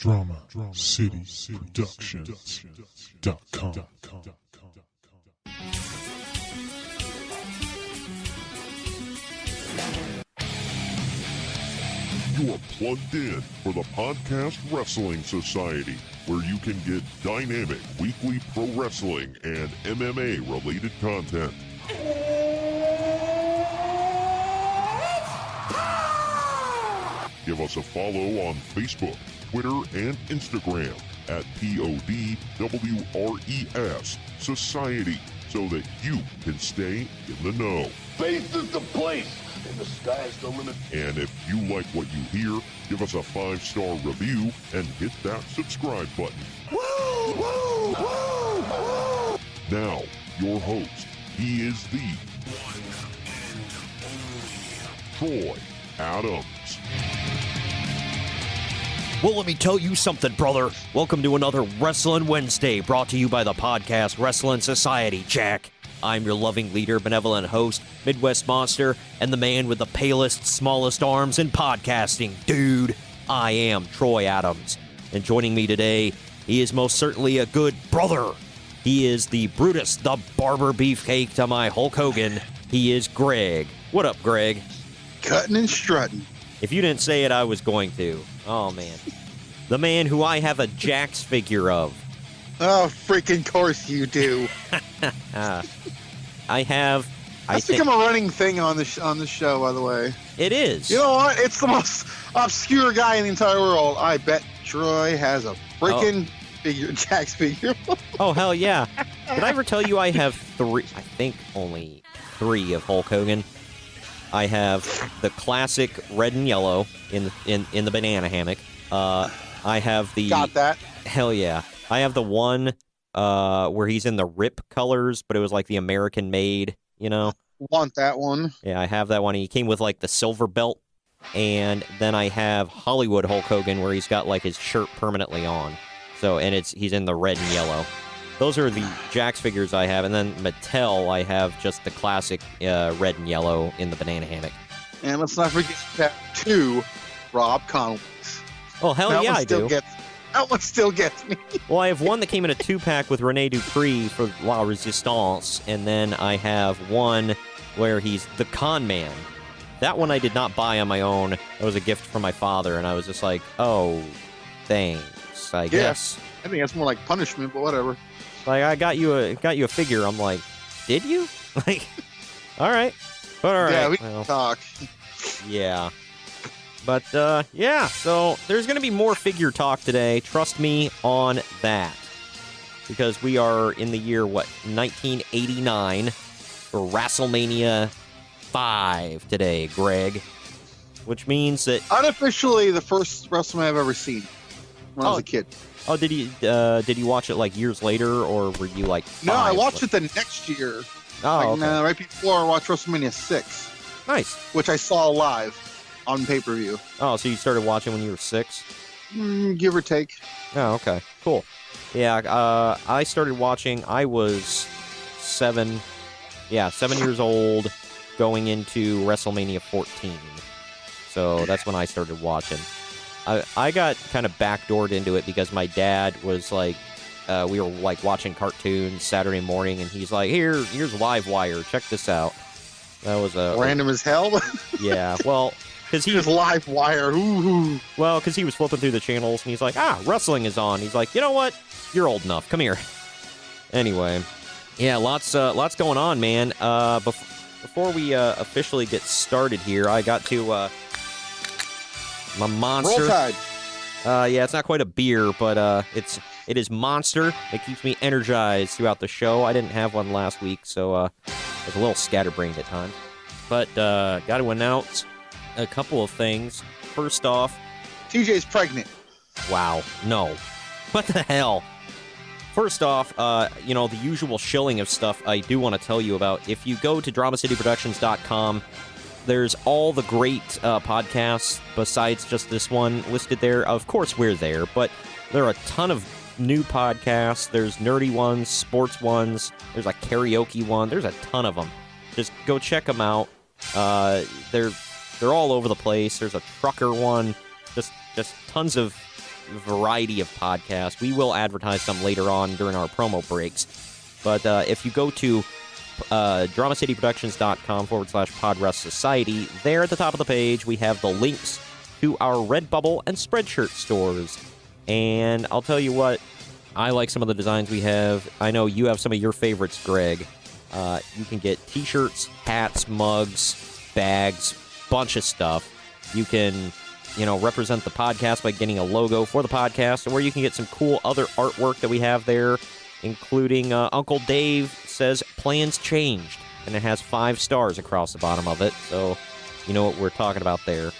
DramaCityProductions.com. You are plugged in for the Podcast Wrestling Society, where you can get dynamic weekly pro wrestling and MMA-related content. Give us a follow on Facebook, Twitter, and Instagram at PODWRES Society so that you can stay in the know. Faith is the place, and the sky's the limit. And if you like what you hear, give us a 5-star review and hit that subscribe button. Woo! Woo! Woo! Woo! Now, your host, he is the One and only Troy Adams. Well, let me tell you something, brother. Welcome to another Wrestling Wednesday, brought to you by the Podcast Wrestling Society, Jack. I'm your loving leader, benevolent host, Midwest monster, and the man with the palest, smallest arms in podcasting, dude. I am Troy Adams. And joining me today, he is most certainly a good brother. He is the Brutus, the barber beefcake to my Hulk Hogan. He is Greg. What up, Greg? Cutting and strutting. If you didn't say it, I was going to. Oh, man. The man who I have a Jax figure of. Oh, freaking course you do. I have... That's become a running thing on the show, by the way. It is. You know what? It's the most obscure guy in the entire world. I bet Troy has a freaking Jax figure. Oh, hell yeah. Did I ever tell you I have three? I think only 3 of Hulk Hogan. I have the classic red and yellow in the banana hammock. I have the... Got that. Hell yeah. I have the one where he's in the Rip colors, but it was like the American made, you know? Want that one. Yeah, I have that one. He came with like the silver belt. And then I have Hollywood Hulk Hogan where he's got like his shirt permanently on. So, and he's in the red and yellow. Those are the Jax figures I have. And then Mattel, I have just the classic red and yellow in the banana hammock. And let's not forget that 2 Rob Conway's. Oh, hell yeah, I do. That one still gets me. Well, I have one that came in a 2-pack with Rene Dupree for La Resistance, and then I have one where he's the con man. That one I did not buy on my own. It was a gift from my father, and I was just like, oh, thanks, I guess. I think that's more like punishment, but whatever. Like, I got you a figure. I'm like, did you? Like, all right. But all right. Yeah, we can talk. Yeah. But, yeah, so there's going to be more figure talk today. Trust me on that. Because we are in the year, 1989 for WrestleMania 5 today, Greg. Which means that... Unofficially, the first WrestleMania I've ever seen when I was a kid. Oh, did you watch it, like, years later, or were you, like, 5? No, I watched it the next year. Oh, okay. Right before I watched WrestleMania 6. Nice. Which I saw live on pay-per-view. Oh, so you started watching when you were 6? Give or take. Oh, okay. Cool. Yeah, I started watching, I was 7 years old, going into WrestleMania 14. So that's when I started watching. I got kind of backdoored into it because my dad was like, we were like watching cartoons Saturday morning, and he's like, here's Livewire, check this out. That was random as hell. Yeah, well, because he was Livewire. Ooh. Well, because he was flipping through the channels, and he's like, wrestling is on. He's like, you know what? You're old enough. Come here. Anyway, yeah, lots going on, man. Before we officially get started here, I got to my Monster. Roll Tide. Yeah, it's not quite a beer, but it is Monster. It keeps me energized throughout the show. I didn't have one last week, so I was a little scatterbrained at times. But got to announce a couple of things. First off, TJ's pregnant. Wow, no. What the hell? First off, the usual shilling of stuff I do want to tell you about. If you go to DramaCityProductions.com, there's all the great podcasts besides just this one listed there. Of course, we're there, but there are a ton of new podcasts. There's nerdy ones, sports ones. There's a karaoke one. There's a ton of them. Just go check them out. They're all over the place. There's a trucker one. Just tons of variety of podcasts. We will advertise some later on during our promo breaks. But if you go to DramaCityProductions.com/PodRest Society, there at the top of the page, we have the links to our Redbubble and Spreadshirt stores. And I'll tell you what, I like some of the designs we have. I know you have some of your favorites, Greg. You can get t-shirts, hats, mugs, bags, bunch of stuff. You can, represent the podcast by getting a logo for the podcast, or you can get some cool other artwork that we have there, including Uncle Dave says plans changed, and it has 5 stars across the bottom of it, so you know what we're talking about there.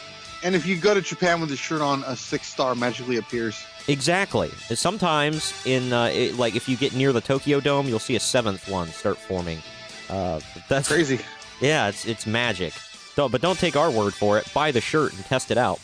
And if you go to Japan with a shirt on, a 6-star magically appears. Exactly. Sometimes like if you get near the Tokyo Dome, you'll see a 7th one start forming. That's crazy. Yeah, it's magic. But don't take our word for it. Buy the shirt and test it out.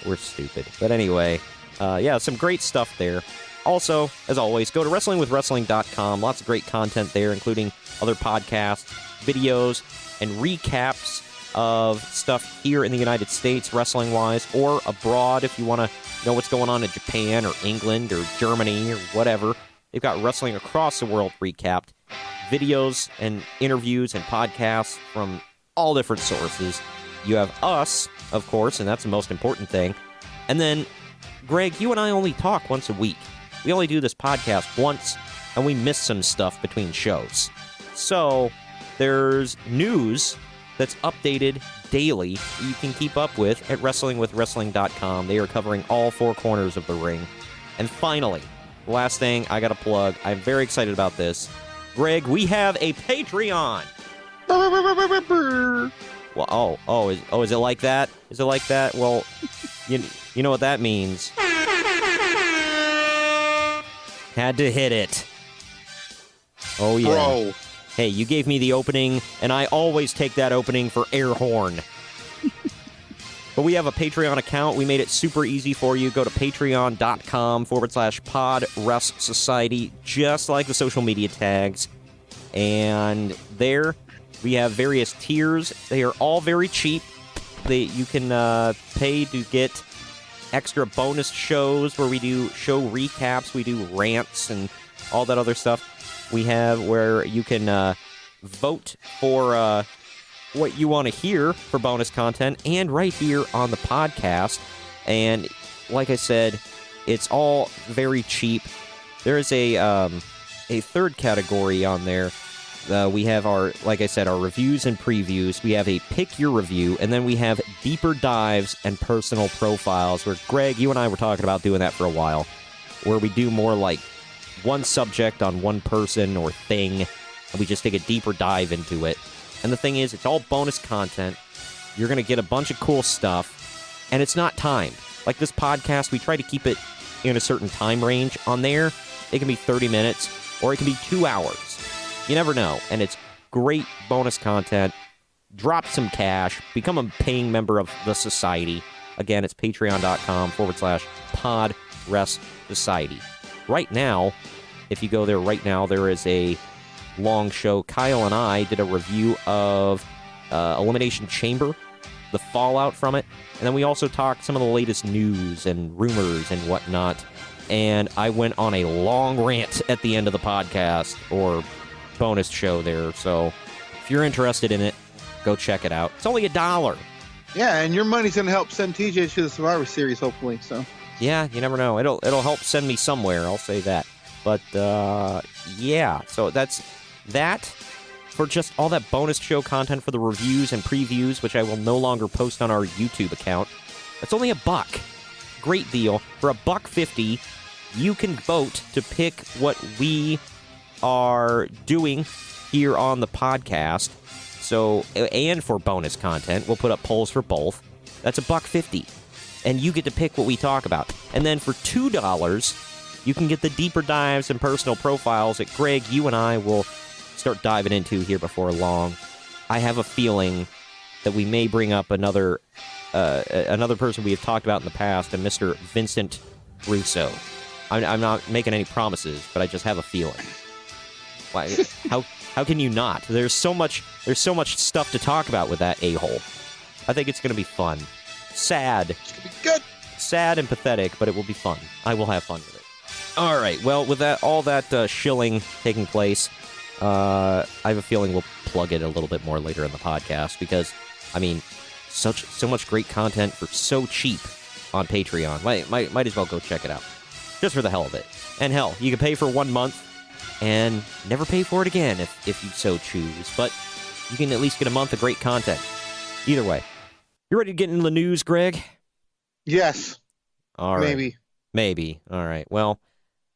We're stupid. But anyway, some great stuff there. Also, as always, go to WrestlingWithWrestling.com. Lots of great content there, including other podcasts, videos, and recaps of stuff here in the United States, wrestling-wise, or abroad if you want to know what's going on in Japan or England or Germany or whatever. They've got wrestling across the world recapped. Videos and interviews and podcasts from all different sources. You have us, of course, and that's the most important thing. And then, Greg, you and I only talk once a week. We only do this podcast once, and we miss some stuff between shows. So, there's news that's updated daily you can keep up with at WrestlingWithWrestling.com. They are covering all 4 corners of the ring. And finally, last thing I got to plug, I'm very excited about this. Greg, we have a Patreon. Well, is it like that? Is it like that? Well, you know what that means. Had to hit it. Oh, yeah. Bro. Hey, you gave me the opening, and I always take that opening for air horn. But we have a Patreon account. We made it super easy for you. Go to patreon.com/PodRest Society, just like the social media tags. And there we have various tiers. They are all very cheap. You can pay to get extra bonus shows where we do show recaps, we do rants, and all that other stuff. We have where you can vote for what you want to hear for bonus content, and right here on the podcast. And like I said, it's all very cheap. There is a third category on there. We have our reviews and previews. We have a pick your review, and then we have deeper dives and personal profiles, where Greg, you and I were talking about doing that for a while, where we do more like one subject on one person or thing, and we just take a deeper dive into it. And the thing is, it's all bonus content. You're going to get a bunch of cool stuff, and it's not timed. Like this podcast, we try to keep it in a certain time range. On there, it can be 30 minutes, or it can be 2 hours. You never know, and it's great bonus content. Drop some cash. Become a paying member of the society. Again, it's patreon.com/PodRest Society. Right now, if you go there right now, there is a long show. Kyle and I did a review of Elimination Chamber, the fallout from it, and then we also talked some of the latest news and rumors and whatnot, and I went on a long rant at the end of the podcast, or bonus show there, so if you're interested in it, go check it out. It's only $1. Yeah, and your money's going to help send TJ to the Survivor Series, hopefully, so. Yeah, you never know. It'll help send me somewhere, I'll say that. But, yeah, so that's that for just all that bonus show content for the reviews and previews, which I will no longer post on our YouTube account. That's only $1. Great deal. For $1.50, you can vote to pick what we are doing here on the podcast. So, and for bonus content, we'll put up polls for both. That's $1.50. And you get to pick what we talk about. And then for $2, you can get the deeper dives and personal profiles that Greg, you and I will start diving into here before long. I have a feeling that we may bring up another person we have talked about in the past, and Mr. Vincent Russo. I'm not making any promises, but I just have a feeling. Why? How can you not? There's so much stuff to talk about with that a-hole. I think it's going to be fun. Sad. It's going to be good. sad and pathetic, but it will be fun. I will have fun with it. All right. Well, with all that shilling taking place, I have a feeling we'll plug it a little bit more later in the podcast because, I mean, so much great content for so cheap on Patreon. Might as well go check it out, just for the hell of it. And hell, you can pay for 1 month and never pay for it again if you so choose. But you can at least get a month of great content. Either way. You ready to get into the news, Greg? Yes. All right. Maybe. All right. Well,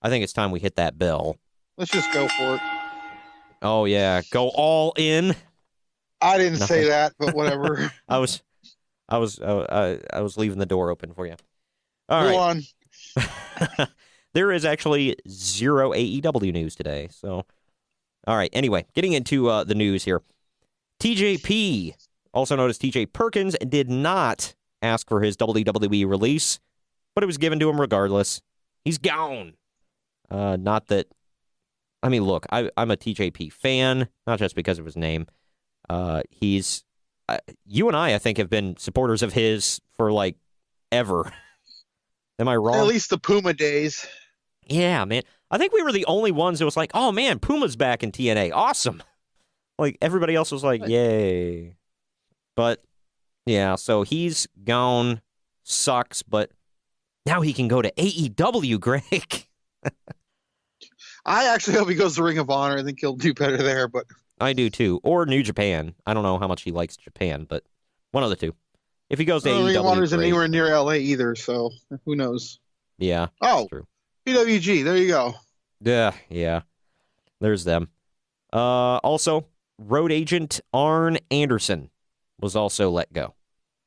I think it's time we hit that bell. Let's just go for it. Oh, yeah. Go all in. I didn't say that, but whatever. I was leaving the door open for you. All Go right. on. There is actually zero AEW news today. So, all right. Anyway, getting into the news here. TJP, also known as TJ Perkins, did not ask for his WWE release, but it was given to him regardless. He's gone. Not that. I mean, look, I'm a TJP fan, not just because of his name. He's. You and I think, have been supporters of his for like ever. Am I wrong? At least the Puma days. Yeah, man. I think we were the only ones that was like, oh, man, Puma's back in TNA. Awesome. Like, everybody else was like, yay. But, yeah, so he's gone. Sucks, but now he can go to AEW, Greg. I actually hope he goes to Ring of Honor. I think he'll do better there, but... I do, too. Or New Japan. I don't know how much he likes Japan, but one of the two. If he goes to AEW, Ring of Honor isn't great. anywhere near LA either, so who knows? Yeah, Oh, true. PWG, there you go. Yeah. There's them. Also, road agent Arn Anderson was also let go.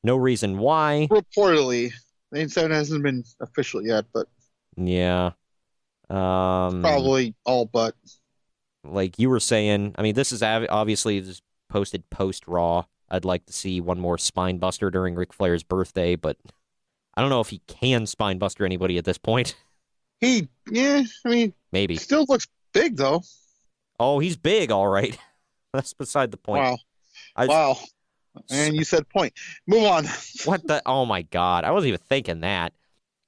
No reason why. Reportedly. They said it hasn't been official yet, but Yeah. probably all but. Like you were saying, I mean, this is obviously this posted post-Raw. I'd like to see one more spine buster during Ric Flair's birthday, but I don't know if he can spine buster anybody at this point. I mean, Maybe. he still looks big, though. Oh, he's big, all right. That's beside the point. Wow. And you said point. Move on. What the? Oh, my God. I wasn't even thinking that.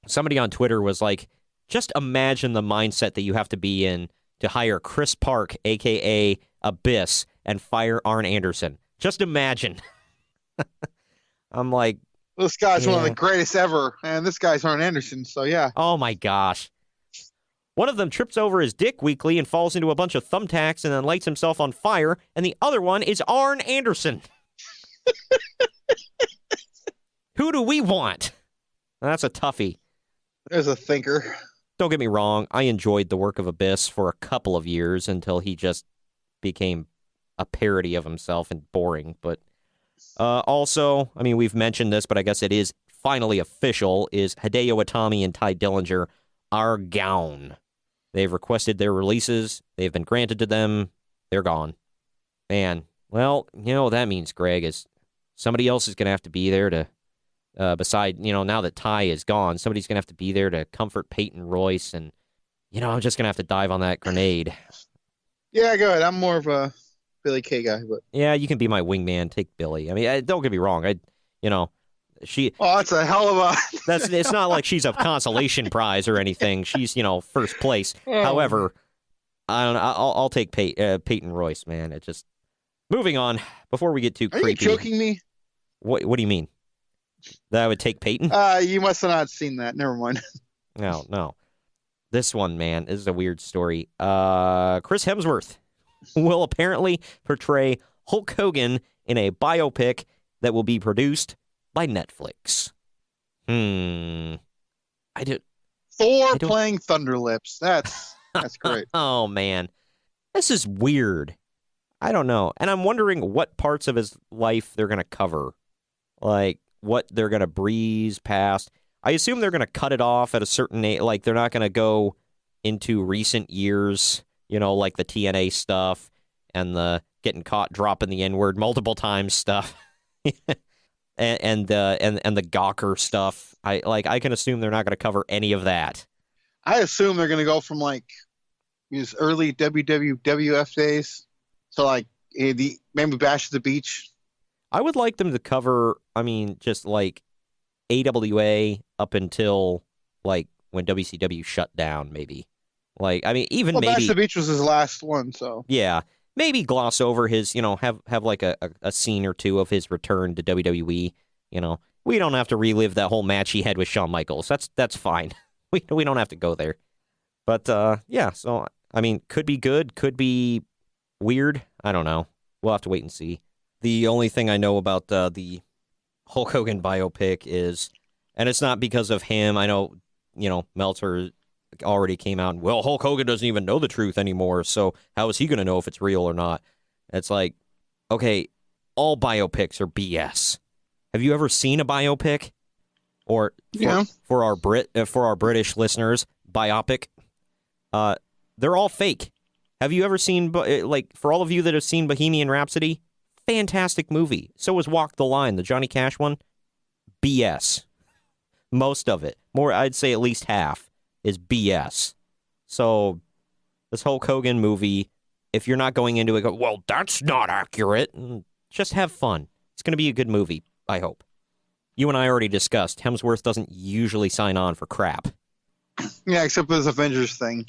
Somebody on Twitter was like, just imagine the mindset that you have to be in to hire Chris Park, a.k.a. Abyss, and fire Arn Anderson. Just imagine. I'm like... This guy's one of the greatest ever, and this guy's Arn Anderson, so yeah. Oh, my gosh. One of them trips over his dick weekly and falls into a bunch of thumbtacks and then lights himself on fire, and the other one is Arn Anderson. Who do we want? That's a toughie. There's a thinker. Don't get me wrong, I enjoyed the work of Abyss for a couple of years until he just became a parody of himself and boring. But also, I mean, we've mentioned this, but I guess it is finally official, is Hideo Itami and Ty Dillinger are gone. They've requested their releases. They've been granted to them. They're gone. Man, well, you know what that means, Greg, is somebody else is going to have to be there to, now that Ty is gone, somebody's going to have to be there to comfort Peyton Royce, and, I'm just going to have to dive on that grenade. Yeah, go ahead. I'm more of a Billy Kay guy, but... Yeah, you can be my wingman. Take Billy. I mean, don't get me wrong. She... Oh, that's a hell of a... It's not like she's a consolation prize or anything. She's, first place. Oh. However, I don't know. I'll take Peyton Royce, man. It just... Moving on, before we get too creepy... Are you joking me? What do you mean? That I would take Peyton? You must have not seen that. Never mind. No. This one, man, this is a weird story. Chris Hemsworth will apparently portray Hulk Hogan in a biopic that will be produced by Netflix. Thor playing Thunderlips. That's great. Oh, man. This is weird. I don't know. And I'm wondering what parts of his life they're going to cover. Like, what they're going to breeze past. I assume they're going to cut it off at a certain age. Like, they're not going to go into recent years, like the TNA stuff and the getting caught dropping the N-word multiple times stuff. and the Gawker stuff. I can assume they're not going to cover any of that. I assume they're going to go from like his early WWF days to like maybe Bash at the Beach. I would like them to cover, just like AWA up until, like, when WCW shut down, maybe. Like, I mean, even Well, maybe... Bash the Beach was his last one, so... Yeah, maybe gloss over his, have like a scene or two of his return to WWE, We don't have to relive that whole match he had with Shawn Michaels. That's fine. We don't have to go there. But, yeah, so, I mean, could be good, could be weird. I don't know. We'll have to wait and see. The only thing I know about the Hulk Hogan biopic is, and it's not because of him. I know, Meltzer already came out and, well, Hulk Hogan doesn't even know the truth anymore, so how is he going to know if it's real or not? It's like, okay, all biopics are BS. Have you ever seen a biopic? Or for our British listeners, biopic? They're all fake. Have you ever seen, like, for all of you that have seen Bohemian Rhapsody, fantastic movie. So was Walk the Line, the Johnny Cash one. BS. Most of it. More, I'd say at least half, is BS. So, this Hulk Hogan movie, if you're not going into it, go, well, that's not accurate. Just have fun. It's going to be a good movie, I hope. You and I already discussed, Hemsworth doesn't usually sign on for crap. Yeah, except for this Avengers thing.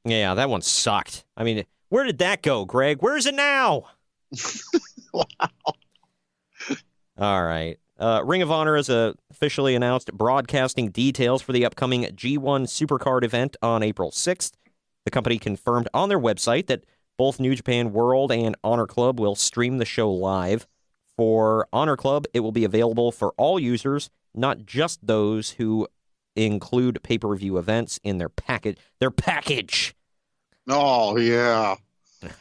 Yeah, that one sucked. I mean, where did that go, Greg? Where is it now? Wow. All right. Ring of Honor has officially announced broadcasting details for the upcoming G1 Supercard event on April 6th. The company confirmed on their website that both New Japan World and Honor Club will stream the show live. For Honor Club, it will be available for all users, not just those who include pay-per-view events in their package. Oh, yeah.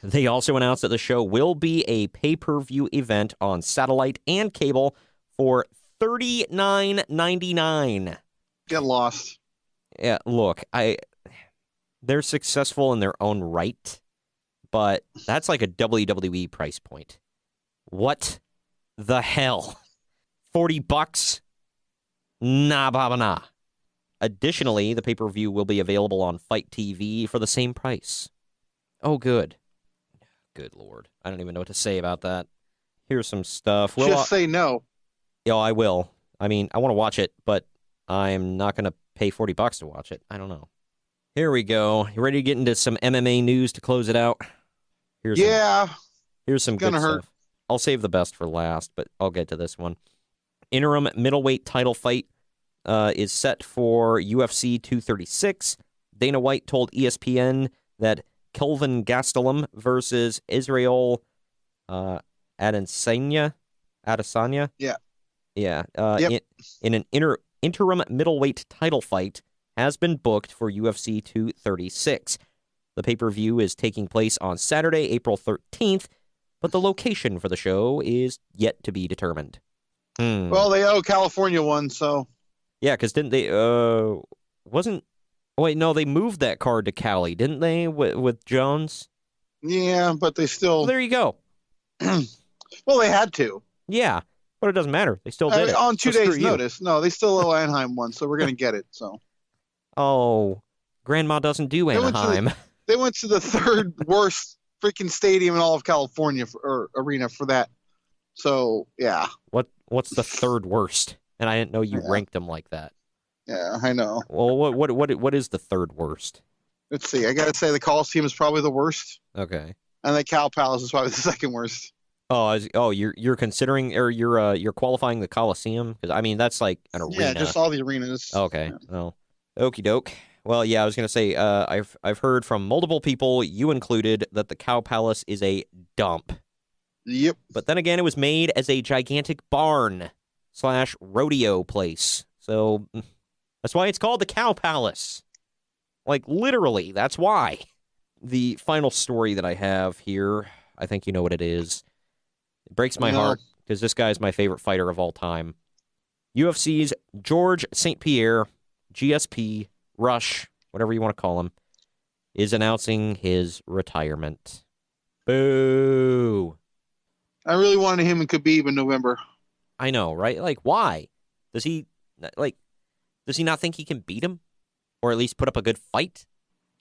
They also announced that the show will be a pay-per-view event on satellite and cable for $39.99. Get lost. Yeah, look, they're successful in their own right, but that's like a WWE price point. What the hell? $40? Nah, baba, nah. Additionally, the pay-per-view will be available on Fight TV for the same price. Oh, good. Good Lord. I don't even know what to say about that. Here's some stuff. Well, just say no. Yeah, I will. I mean, I want to watch it, but I'm not going to pay $40 to watch it. I don't know. Here we go. You ready to get into some MMA news to close it out? Here's some good stuff. I'll save the best for last, but I'll get to this one. Interim middleweight title fight is set for UFC 236. Dana White told ESPN that Kelvin Gastelum versus Israel Adesanya. Yeah. Yeah. Yep. In an interim middleweight title fight has been booked for UFC 236. The pay-per-view is taking place on Saturday, April 13th, but the location for the show is yet to be determined. Well, they owe California one, so... Yeah, because didn't they... wasn't... Oh, wait, no, they moved that card to Cali, didn't they, with Jones? Yeah, but they still... Well, there you go. Well, they had to. Yeah, but it doesn't matter. They still did it. On 2 days' notice. No, they still owe Anaheim one, so we're going to get it, so... Oh, Grandma doesn't do Anaheim. They went to the third worst freaking stadium in all of California, or arena for that. So, yeah. What's the third worst? And I didn't know you ranked them like that. Yeah, I know. Well, what is the third worst? Let's see. I gotta say the Coliseum is probably the worst. Okay. And the Cow Palace is probably the second worst. You're considering, or you're qualifying the Coliseum, because I mean that's like an arena. Yeah, just all the arenas. Okay. Yeah. Oh, okie doke. Well, yeah, I was gonna say I've heard from multiple people, you included, that the Cow Palace is a dump. Yep. But then again, it was made as a gigantic barn/rodeo place, so that's why it's called the Cow Palace. Like, literally, that's why. The final story that I have here, I think you know what it is. It breaks my heart, because this guy is my favorite fighter of all time. UFC's George St. Pierre, GSP, Rush, whatever you want to call him, is announcing his retirement. Boo! I really wanted him and Khabib in November. I know, right? Like, why? Does he not think he can beat him? Or at least put up a good fight?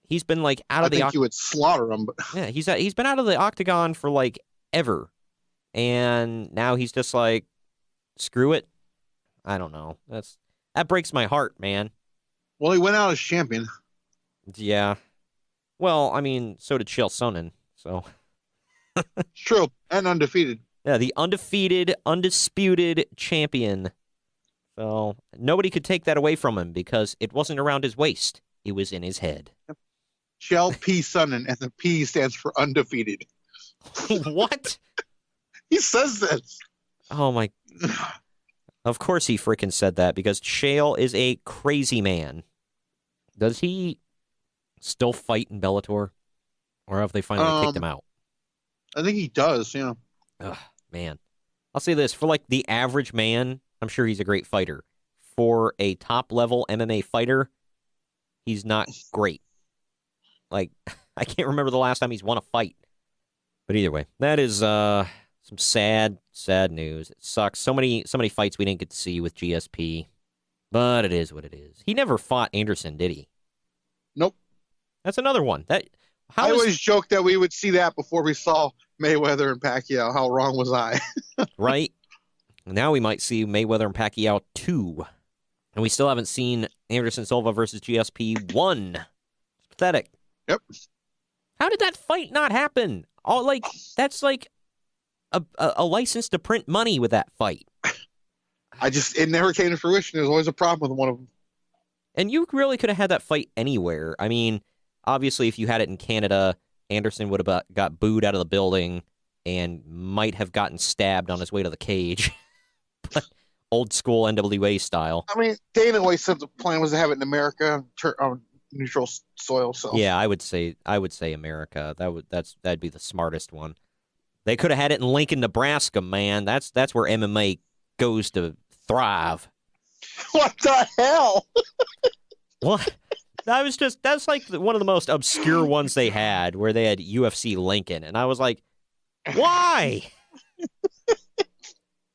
He's been, like, out of the... I think you would slaughter him, but... Yeah, he's been out of the octagon for, like, ever. And now he's just like, screw it. I don't know. That breaks my heart, man. Well, he went out as champion. Yeah. Well, I mean, so did Chael Sonnen. So. It's true. And undefeated. Yeah, the undefeated, undisputed champion. So nobody could take that away from him because it wasn't around his waist. It was in his head. Chael P. Sonnen, and the P stands for undefeated. What? He says this. Oh, my. Of course he freaking said that because Chael is a crazy man. Does he still fight in Bellator? Or have they finally kicked him out? I think he does, yeah. Ugh, man. I'll say this. For, like, the average man, I'm sure he's a great fighter. For a top-level MMA fighter, he's not great. Like, I can't remember the last time he's won a fight. But either way, that is some sad news. It sucks. So many fights we didn't get to see with GSP. But it is what it is. He never fought Anderson, did he? Nope. That's another one. I always joked that we would see that before we saw Mayweather and Pacquiao. How wrong was I? Right? Now we might see Mayweather and Pacquiao 2. And we still haven't seen Anderson Silva versus GSP 1. It's pathetic. Yep. How did that fight not happen? That's like a license to print money with that fight. It never came to fruition. There's always a problem with one of them. And you really could have had that fight anywhere. I mean, obviously, if you had it in Canada, Anderson would have got booed out of the building and might have gotten stabbed on his way to the cage. But old school NWA style. I mean, Dana always said the plan was to have it in America on neutral soil. So yeah, I would say America. That'd be the smartest one. They could have had it in Lincoln, Nebraska, man. That's where MMA goes to thrive. What the hell? What? That's like one of the most obscure ones they had, where they had UFC Lincoln, and I was like, why?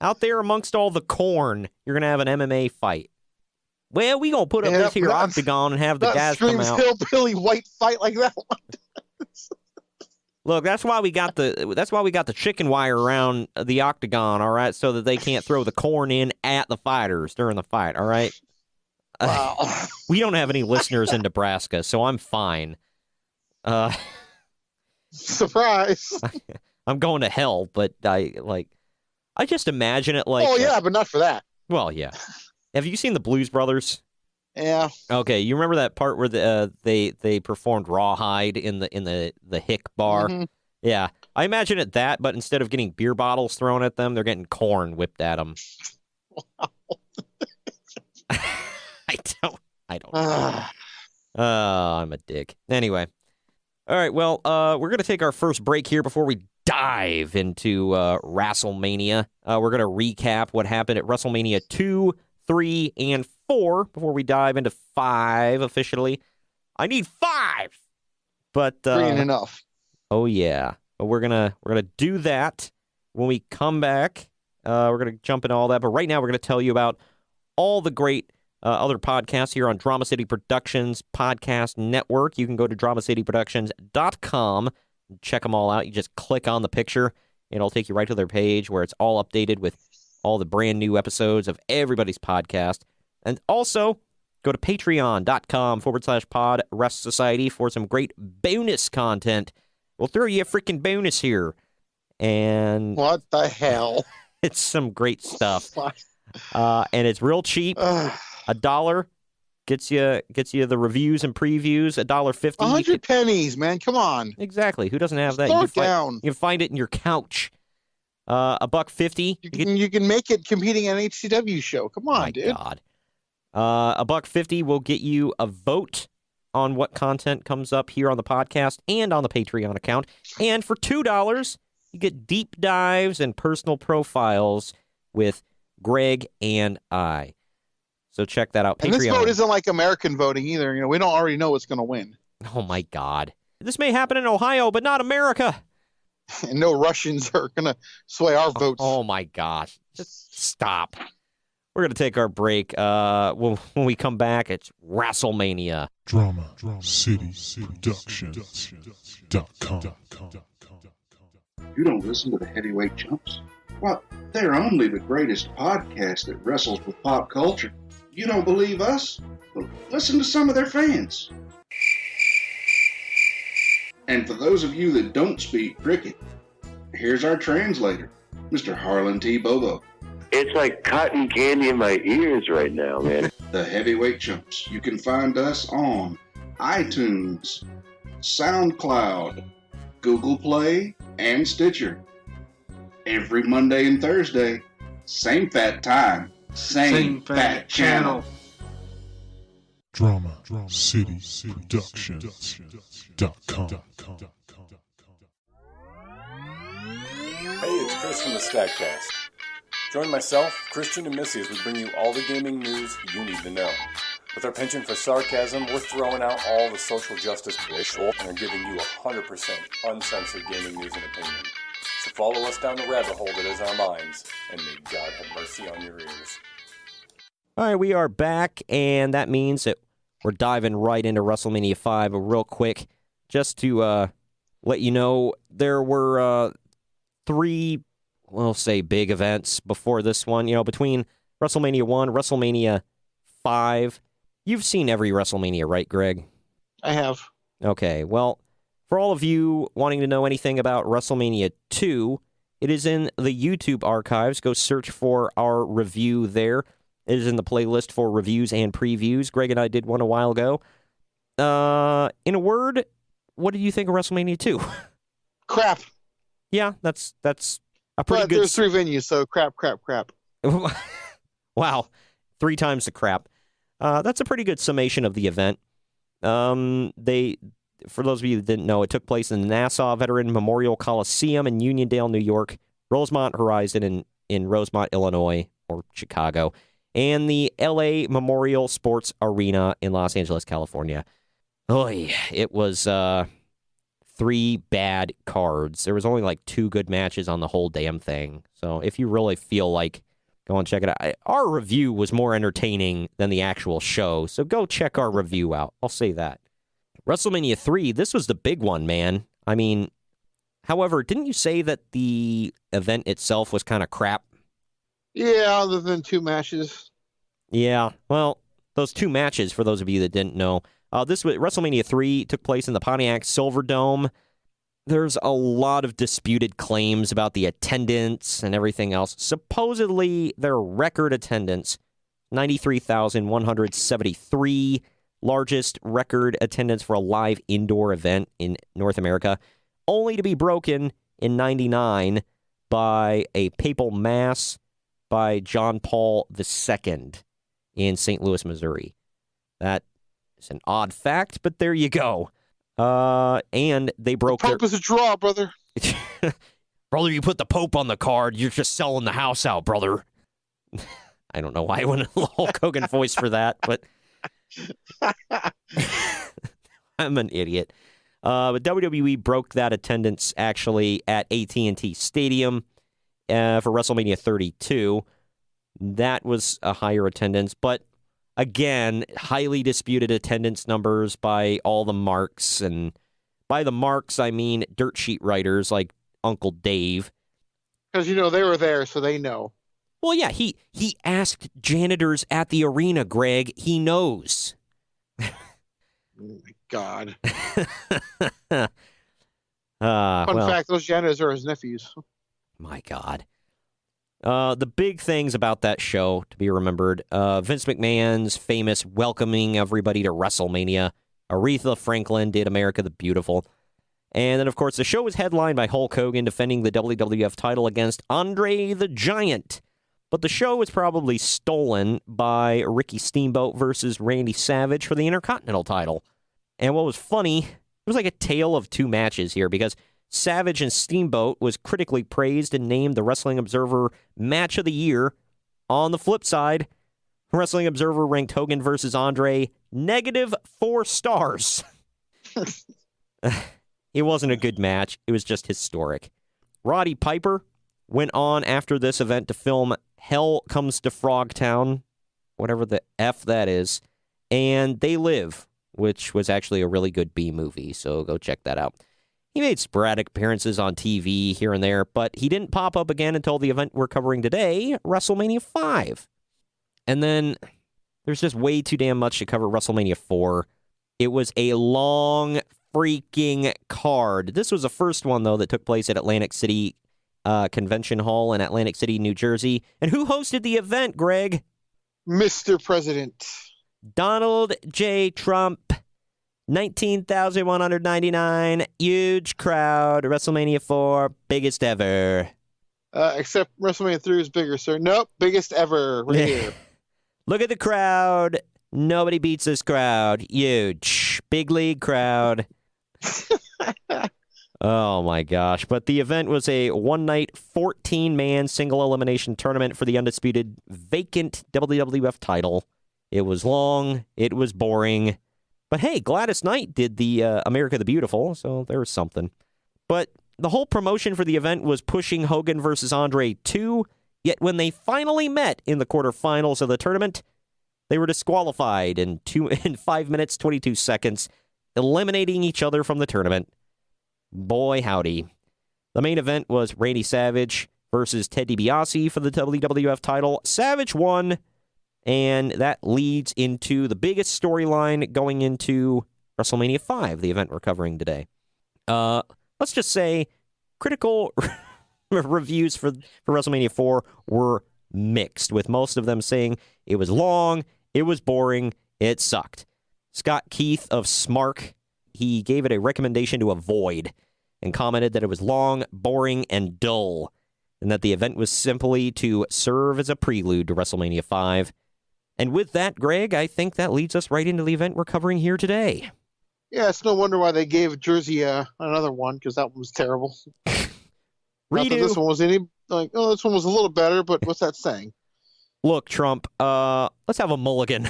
Out there amongst all the corn, you're gonna have an MMA fight. Well, we gonna put up this here octagon and have the guys come out. Hillbilly white fight like that one. Look, that's why we got the chicken wire around the octagon, all right, so that they can't throw the corn in at the fighters during the fight, all right? Wow. We don't have any listeners in Nebraska, so I'm fine. Surprise. I'm going to hell, but I just imagine it like. Oh yeah, but not for that. Well, yeah. Have you seen the Blues Brothers? Yeah. Okay, you remember that part where they performed Rawhide in the Hick bar? Mm-hmm. Yeah, I imagine it that, but instead of getting beer bottles thrown at them, they're getting corn whipped at them. Wow. I don't know. I'm a dick. Anyway. All right, well, we're going to take our first break here before we dive into WrestleMania. We're going to recap what happened at WrestleMania 2, 3, and 4 before we dive into 5 officially. I need 5! But 3 ain't enough. Oh, yeah. But we're gonna do that when we come back. We're going to jump into all that. But right now, we're going to tell you about all the great other podcasts here on Drama City Productions Podcast Network. You can go to dramacityproductions.com and check them all out. You just click on the picture, and it'll take you right to their page where it's all updated with all the brand new episodes of everybody's podcast. And also, go to patreon.com/pod Rest Society for some great bonus content. We'll throw you a freaking bonus here. And what the hell? It's some great stuff. And it's real cheap. $1 gets you the reviews and previews. $1.50. 100 pennies, man. Come on. Exactly. Who doesn't have that? Slow down. You can find it in your couch. $1.50. You can make it competing at an HCW show. Come on, dude. God. $1.50 will get you a vote on what content comes up here on the podcast and on the Patreon account. And for $2, you get deep dives and personal profiles with Greg and I. So check that out. And Patreon. this vote isn't like American voting either. You know, we don't already know what's going to win. Oh my God! This may happen in Ohio, but not America. And no Russians are going to sway our votes. Oh my gosh! Just stop. We're going to take our break. When we come back, it's WrestleMania. Drama City Productions.com. You don't listen to the heavyweight chumps? Well, they're only the greatest podcast that wrestles with pop culture. You don't believe us? Well, listen to some of their fans. And for those of you that don't speak cricket, here's our translator, Mr. Harlan T. Bobo. It's like cotton candy in my ears right now, man. The Heavyweight Chumps. You can find us on iTunes, SoundCloud, Google Play, and Stitcher. Every Monday and Thursday, same fat time, same fat channel. Drama City Productions.com. Hey, it's Chris from the Stackcast. Join myself, Christian, and Missy as we bring you all the gaming news you need to know. With our penchant for sarcasm, we're throwing out all the social justice bullshit and are giving you 100% uncensored gaming news and opinion. So follow us down the rabbit hole that is our minds, and may God have mercy on your ears. All right, we are back, and that means that we're diving right into WrestleMania 5. But real quick, just to let you know, there were three, we'll say, big events before this one. You know, between WrestleMania 1, WrestleMania 5. You've seen every WrestleMania, right, Greg? I have. Okay, well, for all of you wanting to know anything about WrestleMania 2, it is in the YouTube archives. Go search for our review there. It is in the playlist for reviews and previews. Greg and I did one a while ago. In a word, what did you think of WrestleMania 2? Crap. Yeah, that's a pretty But good... there's three venues, so crap. Wow, 3 times the crap. That's a pretty good summation of the event. For those of you that didn't know, it took place in the Nassau Veteran Memorial Coliseum in Uniondale, New York, Rosemont Horizon in Rosemont, Illinois, or Chicago, and the LA Memorial Sports Arena in Los Angeles, California. Oy, it was 3 bad cards. There was only like 2 good matches on the whole damn thing. So if you really feel like, go and check it out. Our review was more entertaining than the actual show, so go check our review out. I'll say that. WrestleMania 3, this was the big one, man. I mean, however, didn't you say that the event itself was kind of crap? Yeah, other than 2 matches. Yeah, well, those 2 matches, for those of you that didn't know, WrestleMania 3 took place in the Pontiac Silverdome. There's a lot of disputed claims about the attendance and everything else. Supposedly, their record attendance, 93,173, largest record attendance for a live indoor event in North America, only to be broken in 99 by a papal mass by John Paul II in St. Louis, Missouri. That is an odd fact, but there you go. And they broke the Pope is a draw, brother. Brother, you put the Pope on the card, you're just selling the house out, brother. I don't know why I went a Hulk Hogan voice for that, but I'm an idiot. But WWE broke that attendance actually at AT&T Stadium for WrestleMania 32. That was a higher attendance, but again, highly disputed attendance numbers by all the marks. And by the marks, I mean dirt sheet writers like Uncle Dave. Because, you know, they were there, so they know. Well, yeah, he asked janitors at the arena, Greg. He knows. Oh, my God. Fun fact, those janitors are his nephews. My God. The big things about that show, to be remembered, Vince McMahon's famous welcoming everybody to WrestleMania. Aretha Franklin did America the Beautiful. And then, of course, the show was headlined by Hulk Hogan defending the WWF title against Andre the Giant. But the show was probably stolen by Ricky Steamboat versus Randy Savage for the Intercontinental title. And what was funny, it was like a tale of 2 matches here, because Savage and Steamboat was critically praised and named the Wrestling Observer Match of the Year. On the flip side, Wrestling Observer ranked Hogan versus Andre -4 stars. It wasn't a good match. It was just historic. Roddy Piper went on after this event to film Hell Comes to Frogtown, whatever the F that is, and They Live, which was actually a really good B movie, so go check that out. He made sporadic appearances on TV here and there, but he didn't pop up again until the event we're covering today, WrestleMania 5. And then There's just way too damn much to cover WrestleMania 4. It was a long freaking card. This was the first one, though, that took place at Atlantic City Convention Hall in Atlantic City, New Jersey. And who hosted the event, Greg? Mr. President. Donald J. Trump. 19,199. Huge crowd. WrestleMania 4. Biggest ever. Except WrestleMania 3 is bigger, sir. Nope. Biggest ever. Right here. Look at the crowd. Nobody beats this crowd. Huge. Big league crowd. Oh, my gosh. But the event was a one-night, 14-man single elimination tournament for the undisputed vacant WWF title. It was long. It was boring. But hey, Gladys Knight did the America the Beautiful, so there was something. But the whole promotion for the event was pushing Hogan versus Andre 2, yet when they finally met in the quarterfinals of the tournament, they were disqualified in 5 minutes, 22 seconds, eliminating each other from the tournament. Boy, howdy. The main event was Randy Savage versus Ted DiBiase for the WWF title. Savage won, and that leads into the biggest storyline going into WrestleMania 5, the event we're covering today. Let's just say critical reviews for WrestleMania 4 were mixed, with most of them saying it was long, it was boring, it sucked. Scott Keith of Smark, he gave it a recommendation to avoid and commented that it was long, boring, and dull, and that the event was simply to serve as a prelude to WrestleMania 5. And with that, Greg, I think that leads us right into the event we're covering here today. Yeah, it's no wonder why they gave Jersey another one, because that one was terrible. Not that this one was this one was a little better, but what's that saying? Look, Trump, let's have a mulligan.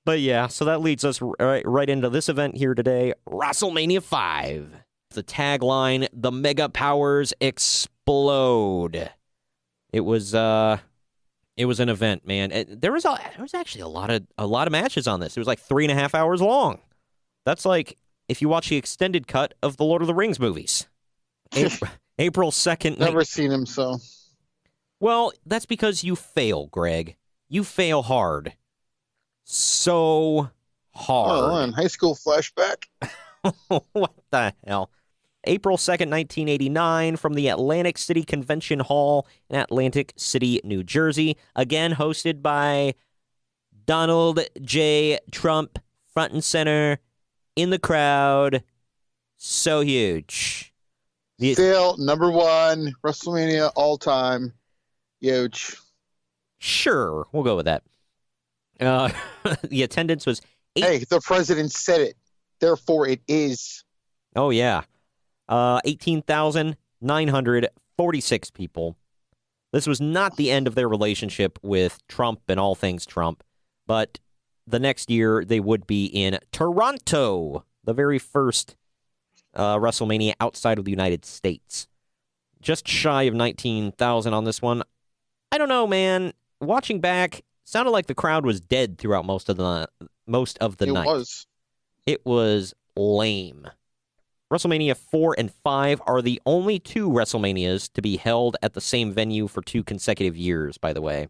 But yeah, so that leads us right into this event here today, WrestleMania 5. The tagline, the mega powers explode. It was an event, man. There was actually a lot of matches on this. It was like 3.5 hours long. That's like if you watch the extended cut of the Lord of the Rings movies. April 2nd. Never seen him, so. Well, that's because you fail, Greg. You fail hard. So hard. Oh, and high school flashback. What the hell? April 2nd, 1989, from the Atlantic City Convention Hall in Atlantic City, New Jersey. Again, hosted by Donald J. Trump, front and center, in the crowd. So huge. Still, number one, WrestleMania all time. Huge. Sure, we'll go with that. The attendance was... Hey, the president said it. Therefore, it is. Oh, yeah. 18,946 people. This was not the end of their relationship with Trump and all things Trump, but the next year they would be in Toronto, the very first WrestleMania outside of the United States. Just shy of 19,000 on this one. I don't know, man. Watching back, sounded like the crowd was dead throughout most of the night. It was lame. WrestleMania 4 and 5 are the only two WrestleManias to be held at the same venue for 2 consecutive years, by the way.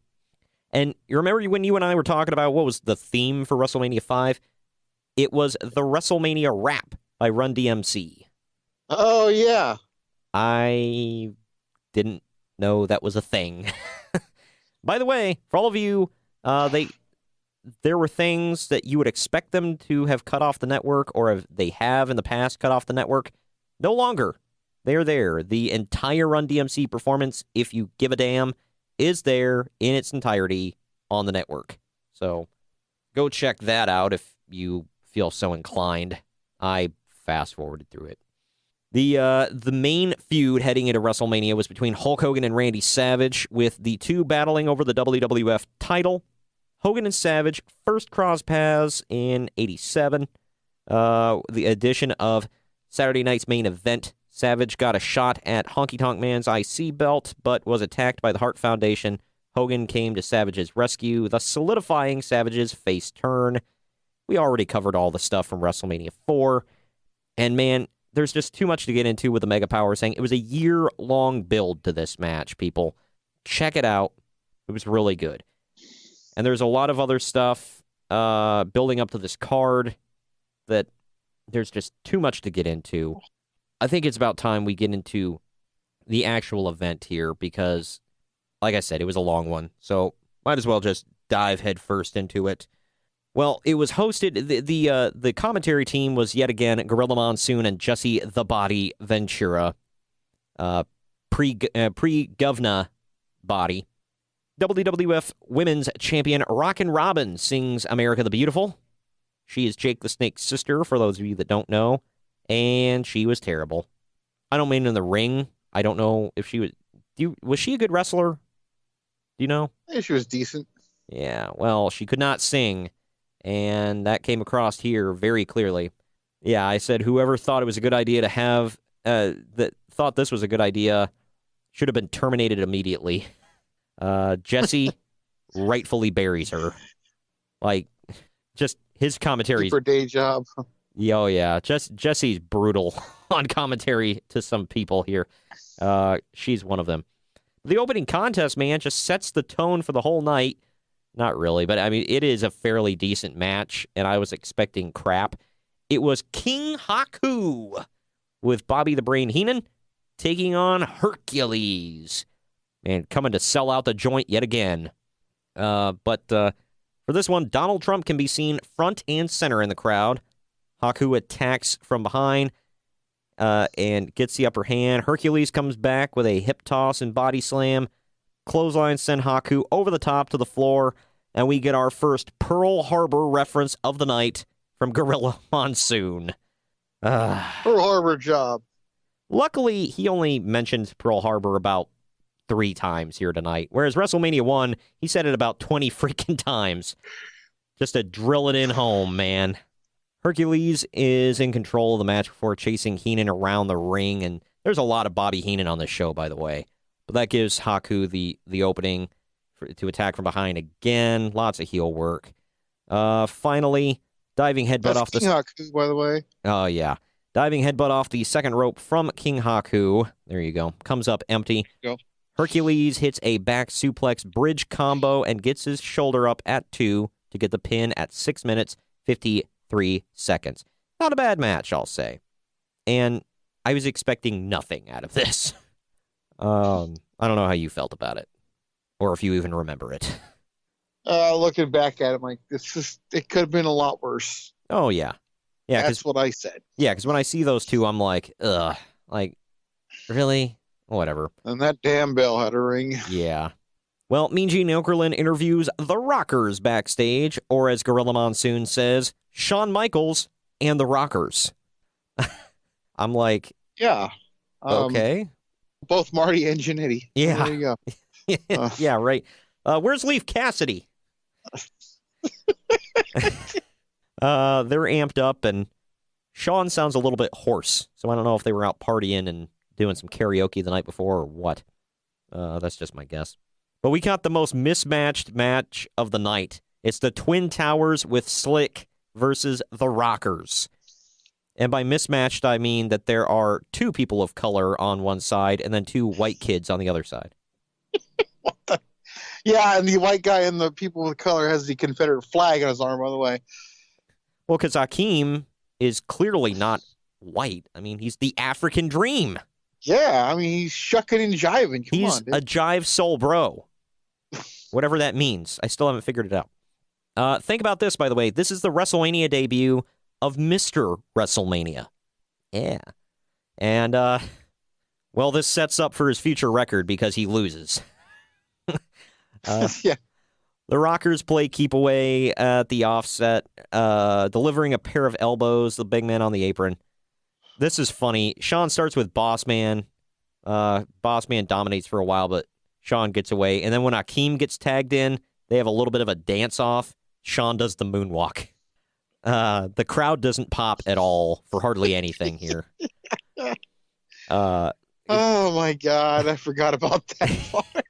And you remember when you and I were talking about what was the theme for WrestleMania 5? It was the WrestleMania Rap by Run DMC. Oh, yeah. I didn't know that was a thing. By the way, for all of you, there were things that you would expect them to have cut off the network, or they have in the past cut off the network. No longer. They're there. The entire Run DMC performance, if you give a damn, is there in its entirety on the network. So go check that out if you feel so inclined. I fast-forwarded through it. The main feud heading into WrestleMania was between Hulk Hogan and Randy Savage, with the two battling over the WWF title. Hogan and Savage first crossed paths in 87. The addition of Saturday night's main event, Savage got a shot at Honky Tonk Man's IC belt, but was attacked by the Hart Foundation. Hogan came to Savage's rescue, thus solidifying Savage's face turn. We already covered all the stuff from WrestleMania 4. And man, there's just too much to get into with the Mega Power saying it was a year-long build to this match, people. Check it out. It was really good. And there's a lot of other stuff building up to this card that there's just too much to get into. I think it's about time we get into the actual event here because, like I said, it was a long one. So might as well just dive headfirst into it. Well, it was hosted, the commentary team was yet again Gorilla Monsoon and Jesse the Body Ventura, pre-Govna Body. WWF Women's Champion Rockin' Robin sings America the Beautiful. She is Jake the Snake's sister, for those of you that don't know, and she was terrible. I don't mean in the ring. I don't know if she was... was she a good wrestler? Do you know? I think she was decent. Yeah, well, she could not sing, and that came across here very clearly. Yeah, I said whoever thought it was a good idea to have... that thought this was a good idea should have been terminated immediately. Jesse rightfully buries her. Like, just his commentary. For day job. Oh, yeah. Jesse's brutal on commentary to some people here. She's one of them. The opening contest, man, just sets the tone for the whole night. Not really, but I mean, it is a fairly decent match, and I was expecting crap. It was King Haku with Bobby the Brain Heenan taking on Hercules. And coming to sell out the joint yet again. But for this one, Donald Trump can be seen front and center in the crowd. Haku attacks from behind and gets the upper hand. Hercules comes back with a hip toss and body slam. Clothesline send Haku over the top to the floor. And we get our first Pearl Harbor reference of the night from Gorilla Monsoon. Pearl Harbor job. Luckily, he only mentioned Pearl Harbor about 3 times here tonight. Whereas WrestleMania 1, he said it about 20 freaking times. Just to drill it in home, man. Hercules is in control of the match before chasing Heenan around the ring, and there's a lot of Bobby Heenan on this show, by the way. But that gives Haku the opening to attack from behind again. Lots of heel work. Finally, diving headbutt off the... King Haku, by the way. Oh, yeah. Diving headbutt off the second rope from King Haku. There you go. Comes up empty. Go. Hercules hits a back suplex bridge combo and gets his shoulder up at 2 to get the pin at 6 minutes, 53 seconds. Not a bad match, I'll say. And I was expecting nothing out of this. I don't know how you felt about it, or if you even remember it. Looking back at it, like, it could have been a lot worse. Oh, yeah. Yeah, that's what I said. Yeah, because when I see those two, I'm like, ugh. Like, really? Whatever. And that damn bell had a ring. Yeah. Well, Mean Gene Okerlund interviews the Rockers backstage, or as Gorilla Monsoon says, Shawn Michaels and the Rockers. I'm like, yeah. Okay. Both Marty and Jannetty. Yeah. There you go. Yeah, right. Where's Leaf Cassidy? They're amped up, and Shawn sounds a little bit hoarse, so I don't know if they were out partying and doing some karaoke the night before or what. That's just my guess. But we got the most mismatched match of the night. It's the Twin Towers with Slick versus the Rockers. And by mismatched, I mean that there are 2 people of color on one side and then 2 white kids on the other side. Yeah, and the white guy and the people of color has the Confederate flag on his arm, by the way. Well, because Hakeem is clearly not white. I mean, he's the African dream. Yeah, I mean, he's shucking and jiving. He's a jive soul bro. Whatever that means. I still haven't figured it out. Think about this, by the way. This is the WrestleMania debut of Mr. WrestleMania. Yeah. And, well, this sets up for his future record because he loses. Yeah. The Rockers play keep away at the offset, delivering a pair of elbows, the big man on the apron. This is funny. Shawn starts with Boss Man. Boss Man dominates for a while, but Shawn gets away. And then when Hakeem gets tagged in, they have a little bit of a dance-off. Shawn does the moonwalk. The crowd doesn't pop at all for hardly anything here. Oh, my God. I forgot about that part.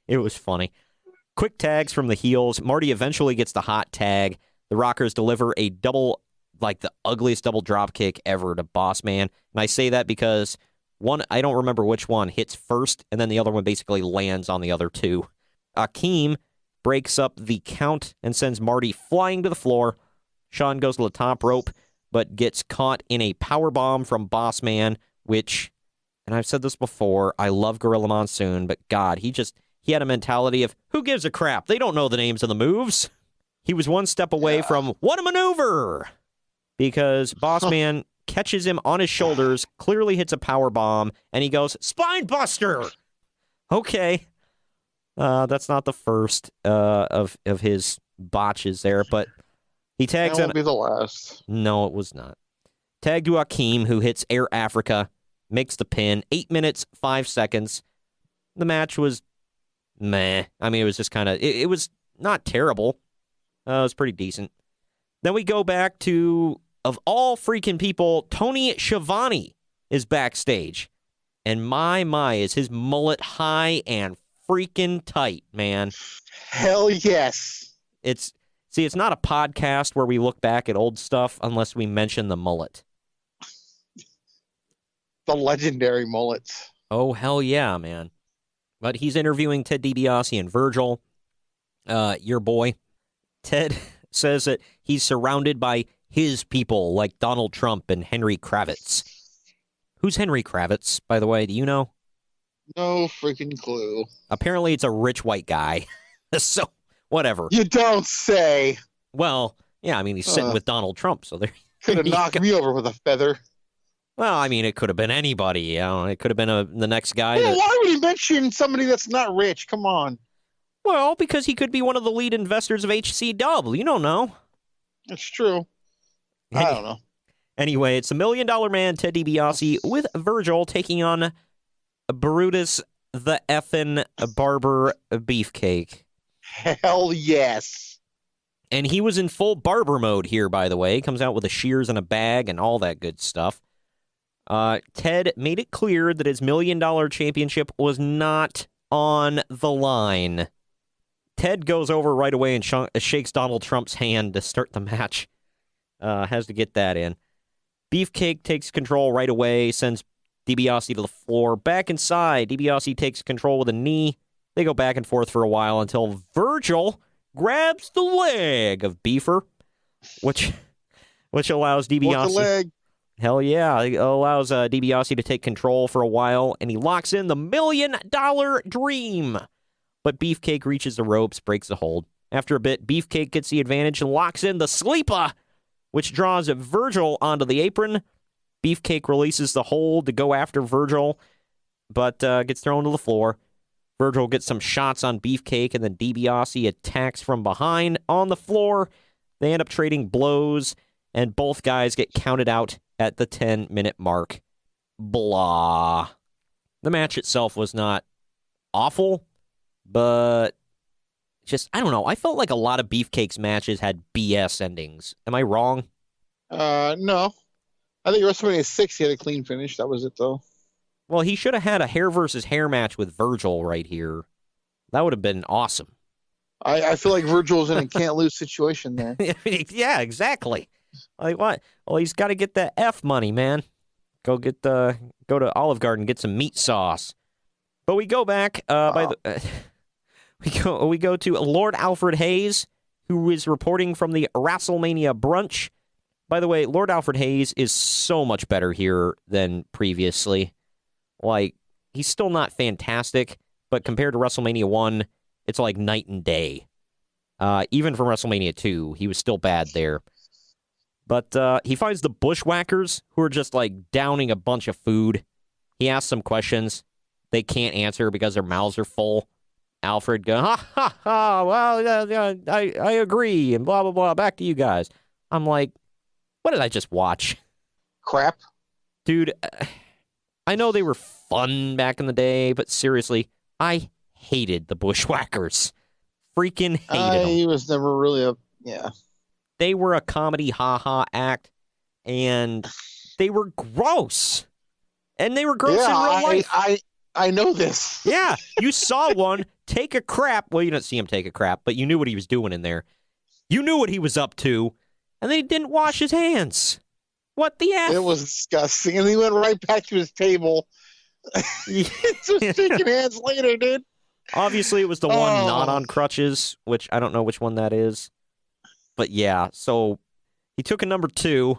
It was funny. Quick tags from the heels. Marty eventually gets the hot tag. The Rockers deliver a double, like the ugliest double drop kick ever to Boss Man. And I say that because one, I don't remember which one, hits first, and then the other one basically lands on the other 2. Hakeem breaks up the count and sends Marty flying to the floor. Shawn goes to the top rope, but gets caught in a powerbomb from Boss Man, which, and I've said this before, I love Gorilla Monsoon, but God, he had a mentality of, who gives a crap? They don't know the names of the moves. He was one step away from, what a maneuver! Because Boss Man catches him on his shoulders, clearly hits a powerbomb, and he goes, Spine Buster! Okay. That's not the first of his botches there, but he tags that won't be the last. No, it was not. Tag to Hakeem, who hits Air Africa, makes the pin. 8 minutes, 5 seconds. The match was meh. I mean, it was just kind of, it was not terrible. It was pretty decent. Then we go back to, of all freaking people, Tony Schiavone is backstage. And my, is his mullet high and freaking tight, man. Hell yes. It's not a podcast where we look back at old stuff unless we mention the mullet. The legendary mullets. Oh, hell yeah, man. But he's interviewing Ted DiBiase and Virgil, your boy. Ted says that he's surrounded by his people like Donald Trump and Henry Kravitz. Who's Henry Kravitz, by the way? Do you know? No freaking clue. Apparently it's a rich white guy. So, whatever. You don't say. Well, yeah, I mean, he's sitting with Donald Trump, so there. Could have knocked me over with a feather. Well, I mean, it could have been anybody. You know? It could have been the next guy. Well, why would he mention somebody that's not rich? Come on. Well, because he could be one of the lead investors of HCW. You don't know. That's true. I don't know. Anyway, it's the $1 Million Man, Ted DiBiase, with Virgil taking on Brutus the effin' Barber Beefcake. Hell yes. And he was in full barber mode here, by the way. He comes out with the shears in a bag and all that good stuff. Ted made it clear that his $1 Million championship was not on the line. Ted goes over right away and shakes Donald Trump's hand to start the match. Has to get that in. Beefcake takes control right away, sends DiBiase to the floor. Back inside, DiBiase takes control with a knee. They go back and forth for a while until Virgil grabs the leg of Beefer, which allows DiBiase. The leg. Hell yeah, it allows DiBiase to take control for a while, and he locks in the $1 Million Dream. But Beefcake reaches the ropes, breaks the hold. After a bit, Beefcake gets the advantage and locks in the Sleeper, which draws Virgil onto the apron. Beefcake releases the hold to go after Virgil, but gets thrown to the floor. Virgil gets some shots on Beefcake, and then DiBiase attacks from behind on the floor. They end up trading blows, and both guys get counted out at the 10-minute mark. Blah. The match itself was not awful, but just, I don't know. I felt like a lot of Beefcake's matches had BS endings. Am I wrong? No. I think WrestleMania 6 he had a clean finish. That was it, though. Well, he should have had a hair versus hair match with Virgil right here. That would have been awesome. I feel like Virgil's in a can't-lose situation there. Yeah, exactly. Like what? Well, he's got to get that F money, man. Go to Olive Garden, get some meat sauce. But we go back we go to Lord Alfred Hayes, who is reporting from the WrestleMania brunch. By the way, Lord Alfred Hayes is so much better here than previously. Like, he's still not fantastic, but compared to WrestleMania 1, it's like night and day. Even from WrestleMania 2, he was still bad there. But he finds the Bushwhackers, who are just, like, downing a bunch of food. He asks some questions. They can't answer because their mouths are full. Alfred goes, ha, well, I agree, and blah, blah, blah. Back to you guys. I'm like, what did I just watch? Crap. Dude, I know they were fun back in the day, but seriously, I hated the Bushwhackers. Freaking hated them. He was never really yeah. They were a comedy ha-ha act, and they were gross. And they were gross in real life. I know this. Yeah, you saw one take a crap. Well, you didn't see him take a crap, but you knew what he was doing in there. You knew what he was up to, and then he didn't wash his hands. What the F? It was disgusting, and he went right back to his table. Just shaking hands later, dude. Obviously, it was the one not on crutches, which I don't know which one that is. But yeah, so he took a number 2,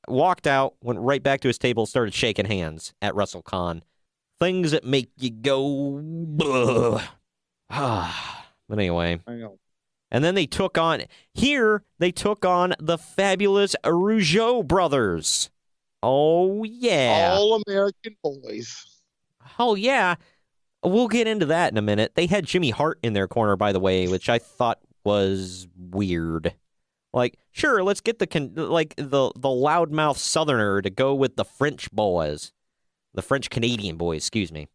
walked out, went right back to his table, started shaking hands at WrestleCon. Things that make you go, but anyway. I know. And then they took on the fabulous Rougeau brothers. Oh, yeah. All American boys. Oh, yeah. We'll get into that in a minute. They had Jimmy Hart in their corner, by the way, which I thought was weird. Like, sure, let's get the loudmouth Southerner to go with the French boys. The French-Canadian boys, excuse me.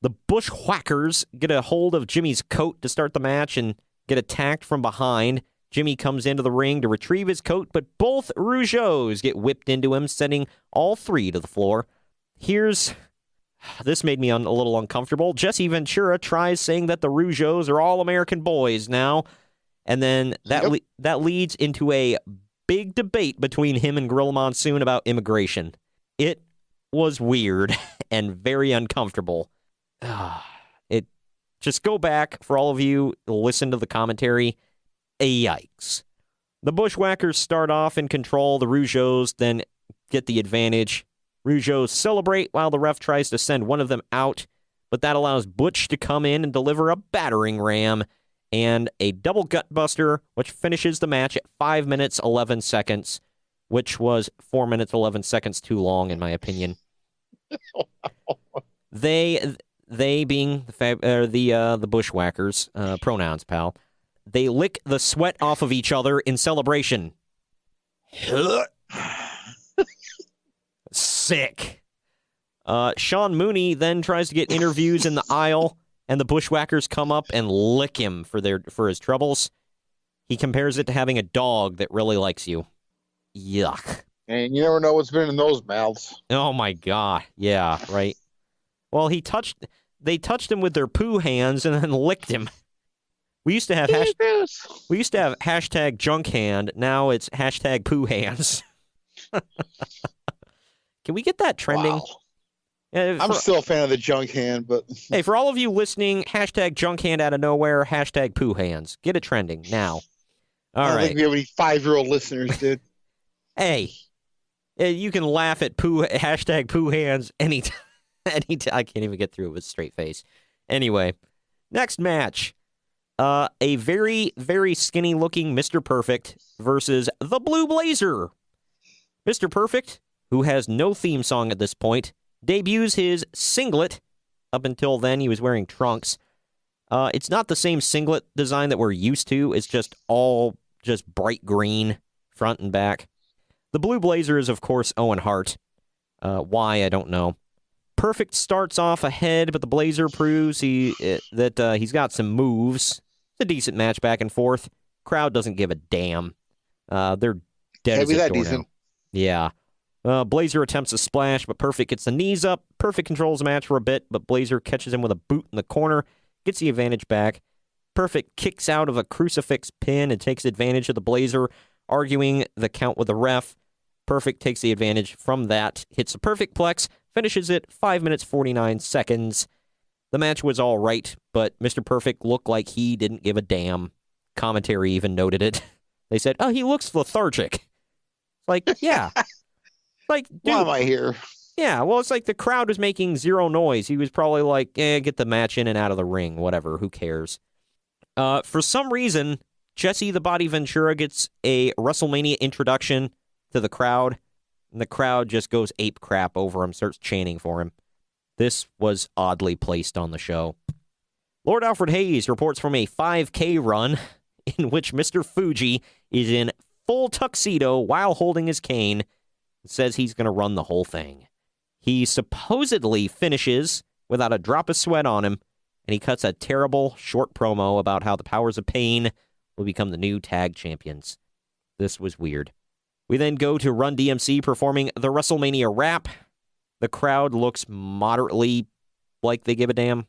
The Bushwhackers get a hold of Jimmy's coat to start the match and get attacked from behind. Jimmy comes into the ring to retrieve his coat, but both Rougeaus get whipped into him, sending all 3 to the floor. This made me a little uncomfortable. Jesse Ventura tries saying that the Rougeaus are all American boys now, and then that leads into a big debate between him and Gorilla Monsoon about immigration. It was weird and very uncomfortable. Just go back, for all of you, listen to the commentary. Yikes. The Bushwhackers start off in control. The Rougeaus then get the advantage. Rougeaus celebrate while the ref tries to send one of them out, but that allows Butch to come in and deliver a battering ram and a double gutbuster, which finishes the match at 5 minutes, 11 seconds, which was 4 minutes, 11 seconds too long, in my opinion. They being the Bushwhackers, pronouns, pal. They lick the sweat off of each other in celebration. Sick. Sean Mooney then tries to get interviews in the aisle, and the Bushwhackers come up and lick him for his troubles. He compares it to having a dog that really likes you. Yuck. And you never know what's been in those mouths. Oh my God. Yeah, right. Well, they touched him with their poo hands and then licked him. We used to have hashtag junk hand. Now it's hashtag poo hands. Can we get that trending? Wow. I'm still a fan of the junk hand, but hey, for all of you listening, hashtag junk hand out of nowhere, hashtag poo hands. Get it trending now. All right. I don't think we have any 5-year-old listeners, dude. Hey, you can laugh at hashtag poo hands anytime. I can't even get through it with a straight face. Anyway, next match. A very, very skinny-looking Mr. Perfect versus the Blue Blazer. Mr. Perfect, who has no theme song at this point, debuts his singlet. Up until then, he was wearing trunks. It's not the same singlet design that we're used to. It's just all bright green, front and back. The Blue Blazer is, of course, Owen Hart. Why, I don't know. Perfect starts off ahead, but the Blazer proves that he's got some moves. It's a decent match back and forth. Crowd doesn't give a damn. They're dead as a doornail. Yeah. Blazer attempts a splash, but Perfect gets the knees up. Perfect controls the match for a bit, but Blazer catches him with a boot in the corner, gets the advantage back. Perfect kicks out of a crucifix pin and takes advantage of the Blazer, arguing the count with the ref. Perfect takes the advantage from that, hits a perfect plex, finishes it 5 minutes 49 seconds. The match was all right, but Mr. Perfect looked like he didn't give a damn. Commentary even noted it. They said, "Oh, he looks lethargic." Like, yeah. Like, dude, why am I here? Yeah, well, it's like the crowd was making zero noise. He was probably like, get the match in and out of the ring, whatever, who cares? For some reason, Jesse the Body Ventura gets a WrestleMania introduction to the crowd, and the crowd just goes ape crap over him, starts chanting for him. This was oddly placed on the show. Lord Alfred Hayes reports from a 5K run in which Mr. Fuji is in full tuxedo while holding his cane and says he's going to run the whole thing. He supposedly finishes without a drop of sweat on him, and he cuts a terrible short promo about how the Powers of Pain will become the new tag champions. This was weird. We then go to Run DMC performing the WrestleMania rap. The crowd looks moderately like they give a damn.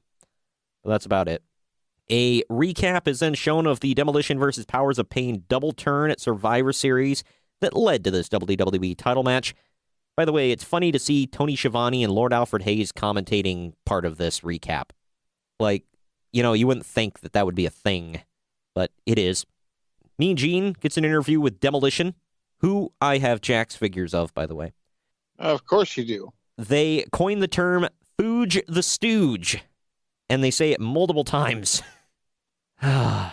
But that's about it. A recap is then shown of the Demolition vs. Powers of Pain double turn at Survivor Series that led to this WWE title match. By the way, it's funny to see Tony Schiavone and Lord Alfred Hayes commentating part of this recap. Like, you wouldn't think that would be a thing, but it is. Mean Gene gets an interview with Demolition, who I have Jack's figures of, by the way. Of course you do. They coined the term Fooge the Stooge, and they say it multiple times. Man,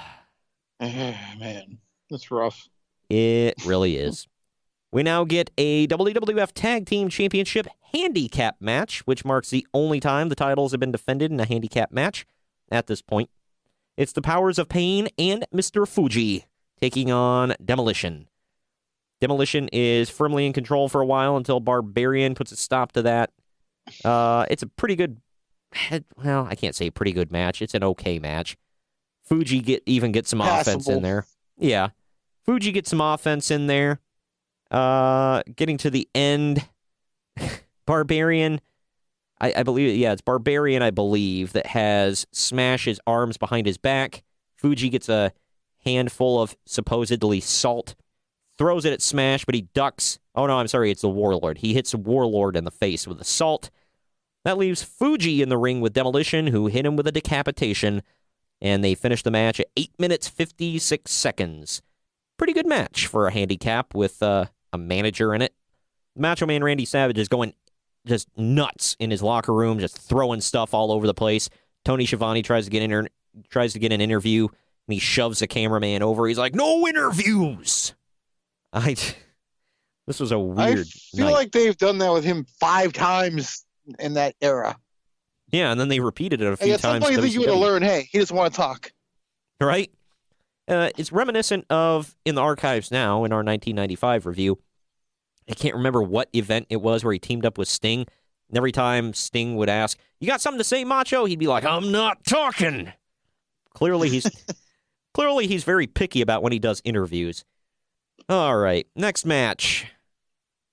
that's rough. It really is. We now get a WWF Tag Team Championship handicap match, which marks the only time the titles have been defended in a handicap match at this point. It's the Powers of Pain and Mr. Fuji taking on Demolition. Demolition is firmly in control for a while until Barbarian puts a stop to that. It's a pretty good, well, I can't say pretty good match. It's an okay match. Fuji even gets some offense in there. Yeah. Fuji gets some offense in there. Getting to the end, Barbarian, I believe, yeah, it's Barbarian, I believe, that has Smash his arms behind his back. Fuji gets a handful of supposedly salt, throws it at Smash, but he ducks. Oh, no, I'm sorry, it's the Warlord. He hits Warlord in the face with the salt. That leaves Fuji in the ring with Demolition, who hit him with a decapitation, and they finish the match at 8 minutes, 56 seconds. Pretty good match for a handicap with a manager in it. Macho Man Randy Savage is going just nuts in his locker room, just throwing stuff all over the place. Tony Schiavone tries to get an interview, and he shoves the cameraman over. He's like, "No interviews." This was a weird I feel night. like they've done that with him 5 times in that era. Yeah, and then they repeated it a few At some times. point, you think you would have learned, hey, he doesn't want to talk. Right? It's reminiscent of, in the archives now, in our 1995 review, I can't remember what event it was where he teamed up with Sting. And every time Sting would ask, "You got something to say, Macho?" He'd be like, "I'm not talking." Clearly he's very picky about when he does interviews. All right, next match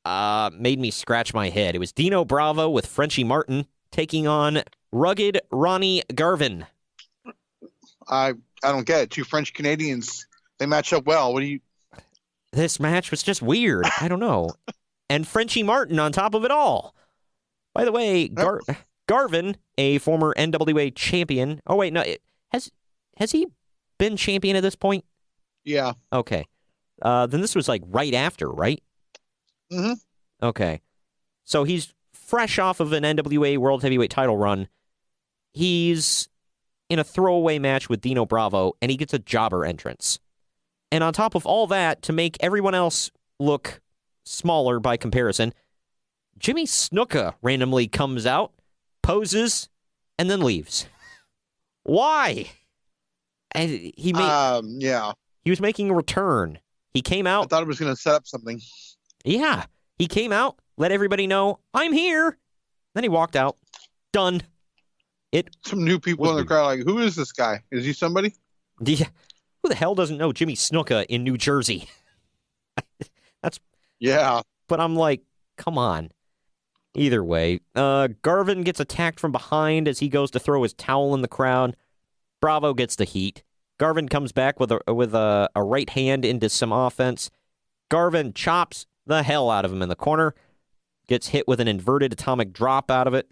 made me scratch my head. It was Dino Bravo with Frenchie Martin taking on Rugged Ronnie Garvin. I don't get it. 2 French Canadians, they match up well. What do you? This match was just weird. I don't know. And Frenchie Martin on top of it all. By the way, Garvin, a former NWA champion. Oh, wait, no. Has he been champion at this point? Yeah. Okay. Then this was like right after, right? Mm-hmm. Okay. So he's fresh off of an NWA World Heavyweight title run. He's in a throwaway match with Dino Bravo, and he gets a jobber entrance. And on top of all that, to make everyone else look smaller by comparison, Jimmy Snuka randomly comes out, poses, and then leaves. Why? And he was making a return. He came out. I thought it was going to set up something. Yeah. He came out, let everybody know, "I'm here." Then he walked out. Done. Some new people in the crowd like, who is this guy? Is he somebody? Yeah. Who the hell doesn't know Jimmy Snuka in New Jersey? Yeah. But I'm like, come on. Either way, Garvin gets attacked from behind as he goes to throw his towel in the crowd. Bravo gets the heat. Garvin comes back with a right hand into some offense. Garvin chops the hell out of him in the corner. Gets hit with an inverted atomic drop out of it.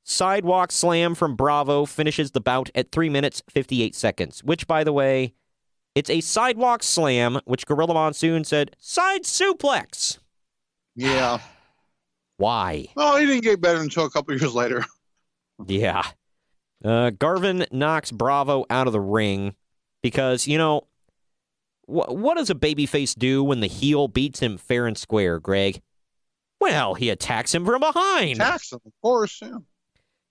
Sidewalk slam from Bravo finishes the bout at 3 minutes, 58 seconds. Which, by the way, it's a sidewalk slam, which Gorilla Monsoon said, "Side suplex." Yeah. Why? Well, he didn't get better until a couple years later. Yeah. Garvin knocks Bravo out of the ring because, what does a babyface do when the heel beats him fair and square, Greg? Well, he attacks him from behind. Attacks him, of course, yeah.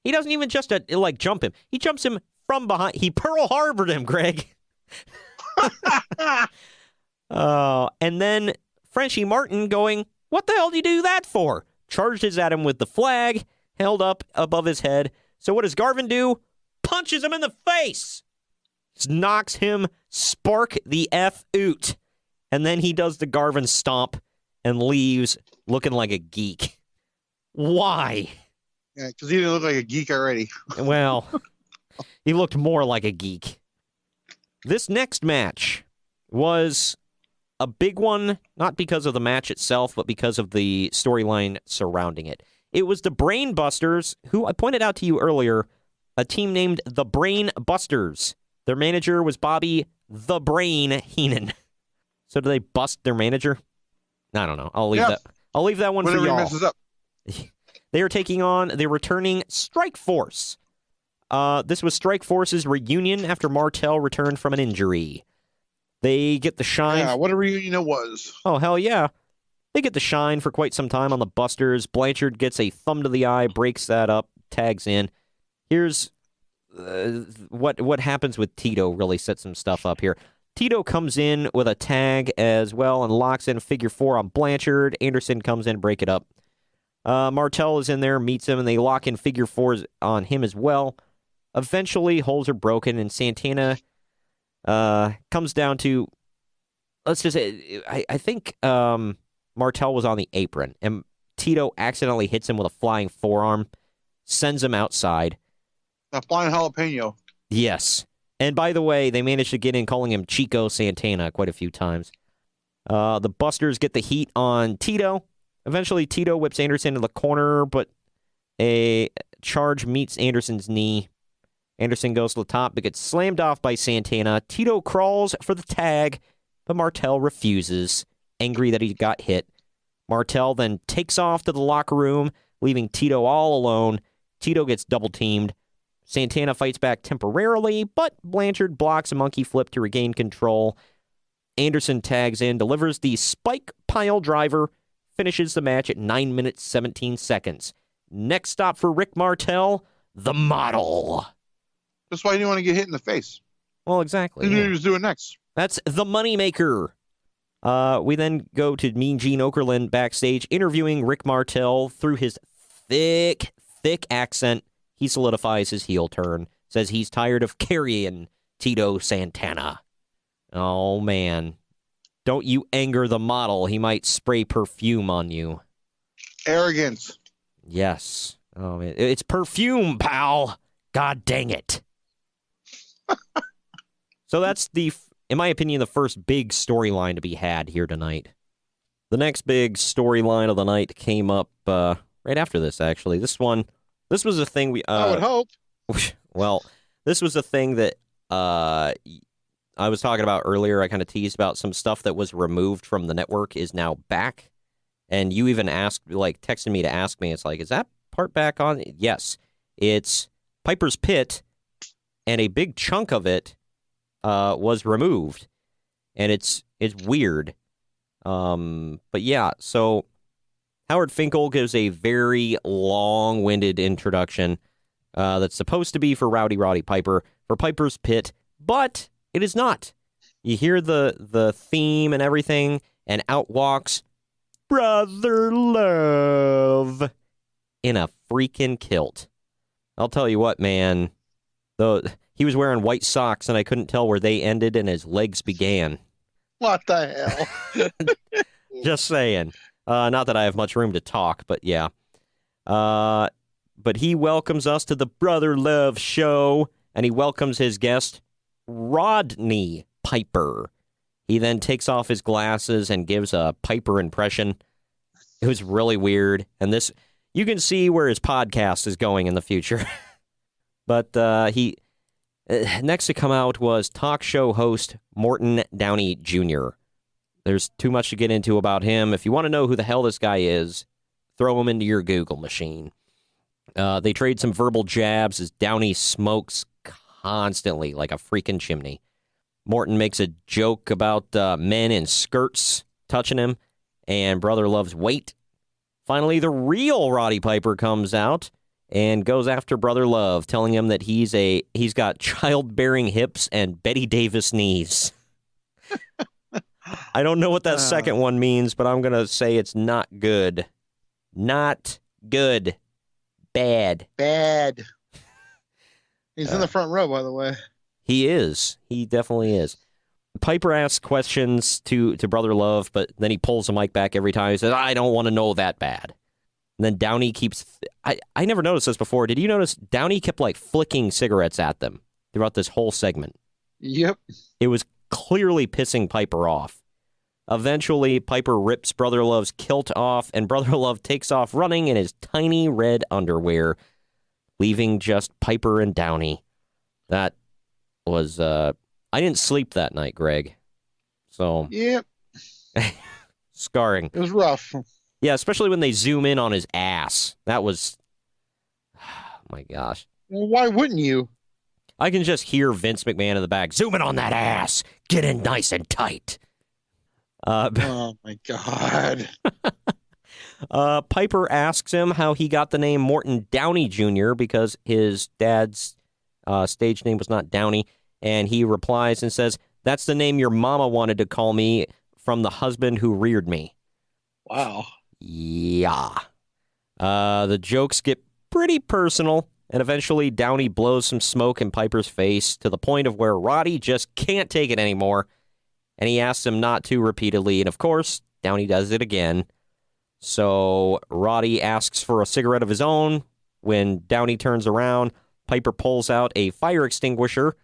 He doesn't even just, jump him. He jumps him from behind. He Pearl Harbored him, Greg. And then Frenchie Martin going, "What the hell did you do that for?" Charges at him with the flag held up above his head. So what does Garvin do? Punches him in the face. Knocks him spark the F oot. And then he does the Garvin stomp and leaves looking like a geek. Why? Yeah, because he didn't look like a geek already. Well, he looked more like a geek. This next match was a big one, not because of the match itself, but because of the storyline surrounding it. It was the Brain Busters, who I pointed out to you earlier, a team named the Brain Busters. Their manager was Bobby the Brain Heenan. So do they bust their manager? I don't know. I'll leave that one Whenever for y'all. he messes up. They are taking on the returning Strike Force. This was Strike Force's reunion after Martel returned from an injury. They get the shine. Yeah, what a reunion it was. Oh, hell yeah. They get the shine for quite some time on the Busters. Blanchard gets a thumb to the eye, breaks that up, tags in. Here's what happens with Tito really sets some stuff up here. Tito comes in with a tag as well and locks in figure 4 on Blanchard. Anderson comes in, break it up. Martel is in there, meets him, and they lock in figure 4s on him as well. Eventually, holds are broken, and Santana comes down to, let's just say, I think Martel was on the apron, and Tito accidentally hits him with a flying forearm, sends him outside. A flying jalapeno. Yes. And by the way, they managed to get in calling him Chico Santana quite a few times. The Busters get the heat on Tito. Eventually, Tito whips Anderson to the corner, but a charge meets Anderson's knee. Anderson goes to the top, but gets slammed off by Santana. Tito crawls for the tag, but Martel refuses, angry that he got hit. Martel then takes off to the locker room, leaving Tito all alone. Tito gets double-teamed. Santana fights back temporarily, but Blanchard blocks a monkey flip to regain control. Anderson tags in, delivers the spike pile driver, finishes the match at 9 minutes, 17 seconds. Next stop for Rick Martel, the Model. That's why he didn't want to get hit in the face. Well, exactly. He knew what he was doing next. That's the Moneymaker. We then go to Mean Gene Okerlund backstage, interviewing Rick Martel. Through his thick accent, he solidifies his heel turn, says he's tired of carrying Tito Santana. Oh, man. Don't you anger the Model. He might spray perfume on you. Arrogance. Yes. Oh, man. It's perfume, pal. God dang it. So that's in my opinion, the first big storyline to be had here tonight. The next big storyline of the night came up right after this, actually. This was a thing I would hope. Well, this was a thing that I was talking about earlier. I kind of teased about some stuff that was removed from the network is now back. And you even texted me to ask me, it's like, is that part back on? Yes. It's Piper's Pit, and a big chunk of it was removed. And it's weird. But yeah, so Howard Finkel gives a very long-winded introduction that's supposed to be for Rowdy Roddy Piper, for Piper's Pit, but it is not. You hear the theme and everything, and out walks Brother Love in a freaking kilt. I'll tell you what, man. Though he was wearing white socks, and I couldn't tell where they ended and his legs began. What the hell? Just saying. Not that I have much room to talk, but yeah. But he welcomes us to the Brother Love show, and he welcomes his guest, Rodney Piper. He then takes off his glasses and gives a Piper impression. It was really weird, and this you can see where his podcast is going in the future. But he next to come out was talk show host Morton Downey Jr. There's too much to get into about him. If you want to know who the hell this guy is, throw him into your Google machine. They trade some verbal jabs as Downey smokes constantly like a freaking chimney. Morton makes a joke about men in skirts touching him and Brother Love's weight. Finally, the real Roddy Piper comes out and goes after Brother Love, telling him that he's got childbearing hips and Betty Davis knees. I don't know what that second one means, but I'm going to say it's not good. Not good. Bad. Bad. He's in the front row, by the way. He is. He definitely is. Piper asks questions to Brother Love, but then he pulls the mic back every time. He says, I don't want to know that bad. And then Downey keeps... I never noticed this before. Did you notice Downey kept, flicking cigarettes at them throughout this whole segment? Yep. It was clearly pissing Piper off. Eventually, Piper rips Brother Love's kilt off, and Brother Love takes off running in his tiny red underwear. leaving just Piper and Downey. That was, I didn't sleep that night, Greg. So. Yep. Scarring. It was rough. Yeah, especially when they zoom in on his ass. That was, oh my gosh. Well, why wouldn't you? I can just hear Vince McMahon in the back. Zoom in on that ass. Get in nice and tight. Oh my God. Piper asks him how he got the name Morton Downey Jr. because his dad's stage name was not Downey. And he replies and says, "That's the name your mama wanted to call me from the husband who reared me." Wow. Yeah. The jokes get pretty personal, and eventually Downey blows some smoke in Piper's face to the point of where Roddy just can't take it anymore, and he asks him not to repeatedly, and of course, Downey does it again. So Roddy asks for a cigarette of his own. When Downey turns around, Piper pulls out a fire extinguisher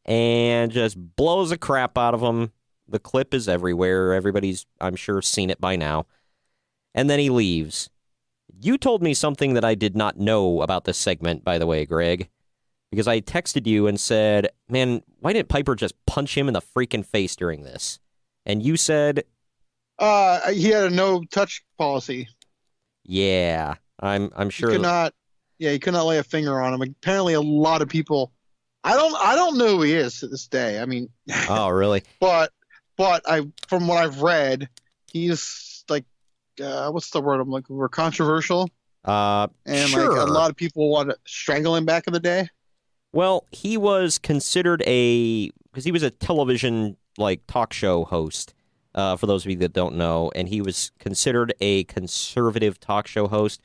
and just blows the crap out of him. The clip is everywhere. Everybody's, I'm sure, seen it by now. And then he leaves. You told me something that I did not know about this segment, by the way, Greg, because I texted you and said, man, why didn't Piper just punch him in the freaking face during this? And you said... he had a no-touch policy. Yeah, I'm sure. He could not lay a finger on him. Apparently, a lot of people... I don't know who he is to this day. I mean... Oh, really? But from what I've read, he's like... what's the word I'm looking for? Controversial. And sure. Like a lot of people want to strangle him back in the day. Well, he was considered because he was a television talk show host. For those of you that don't know, and he was considered a conservative talk show host,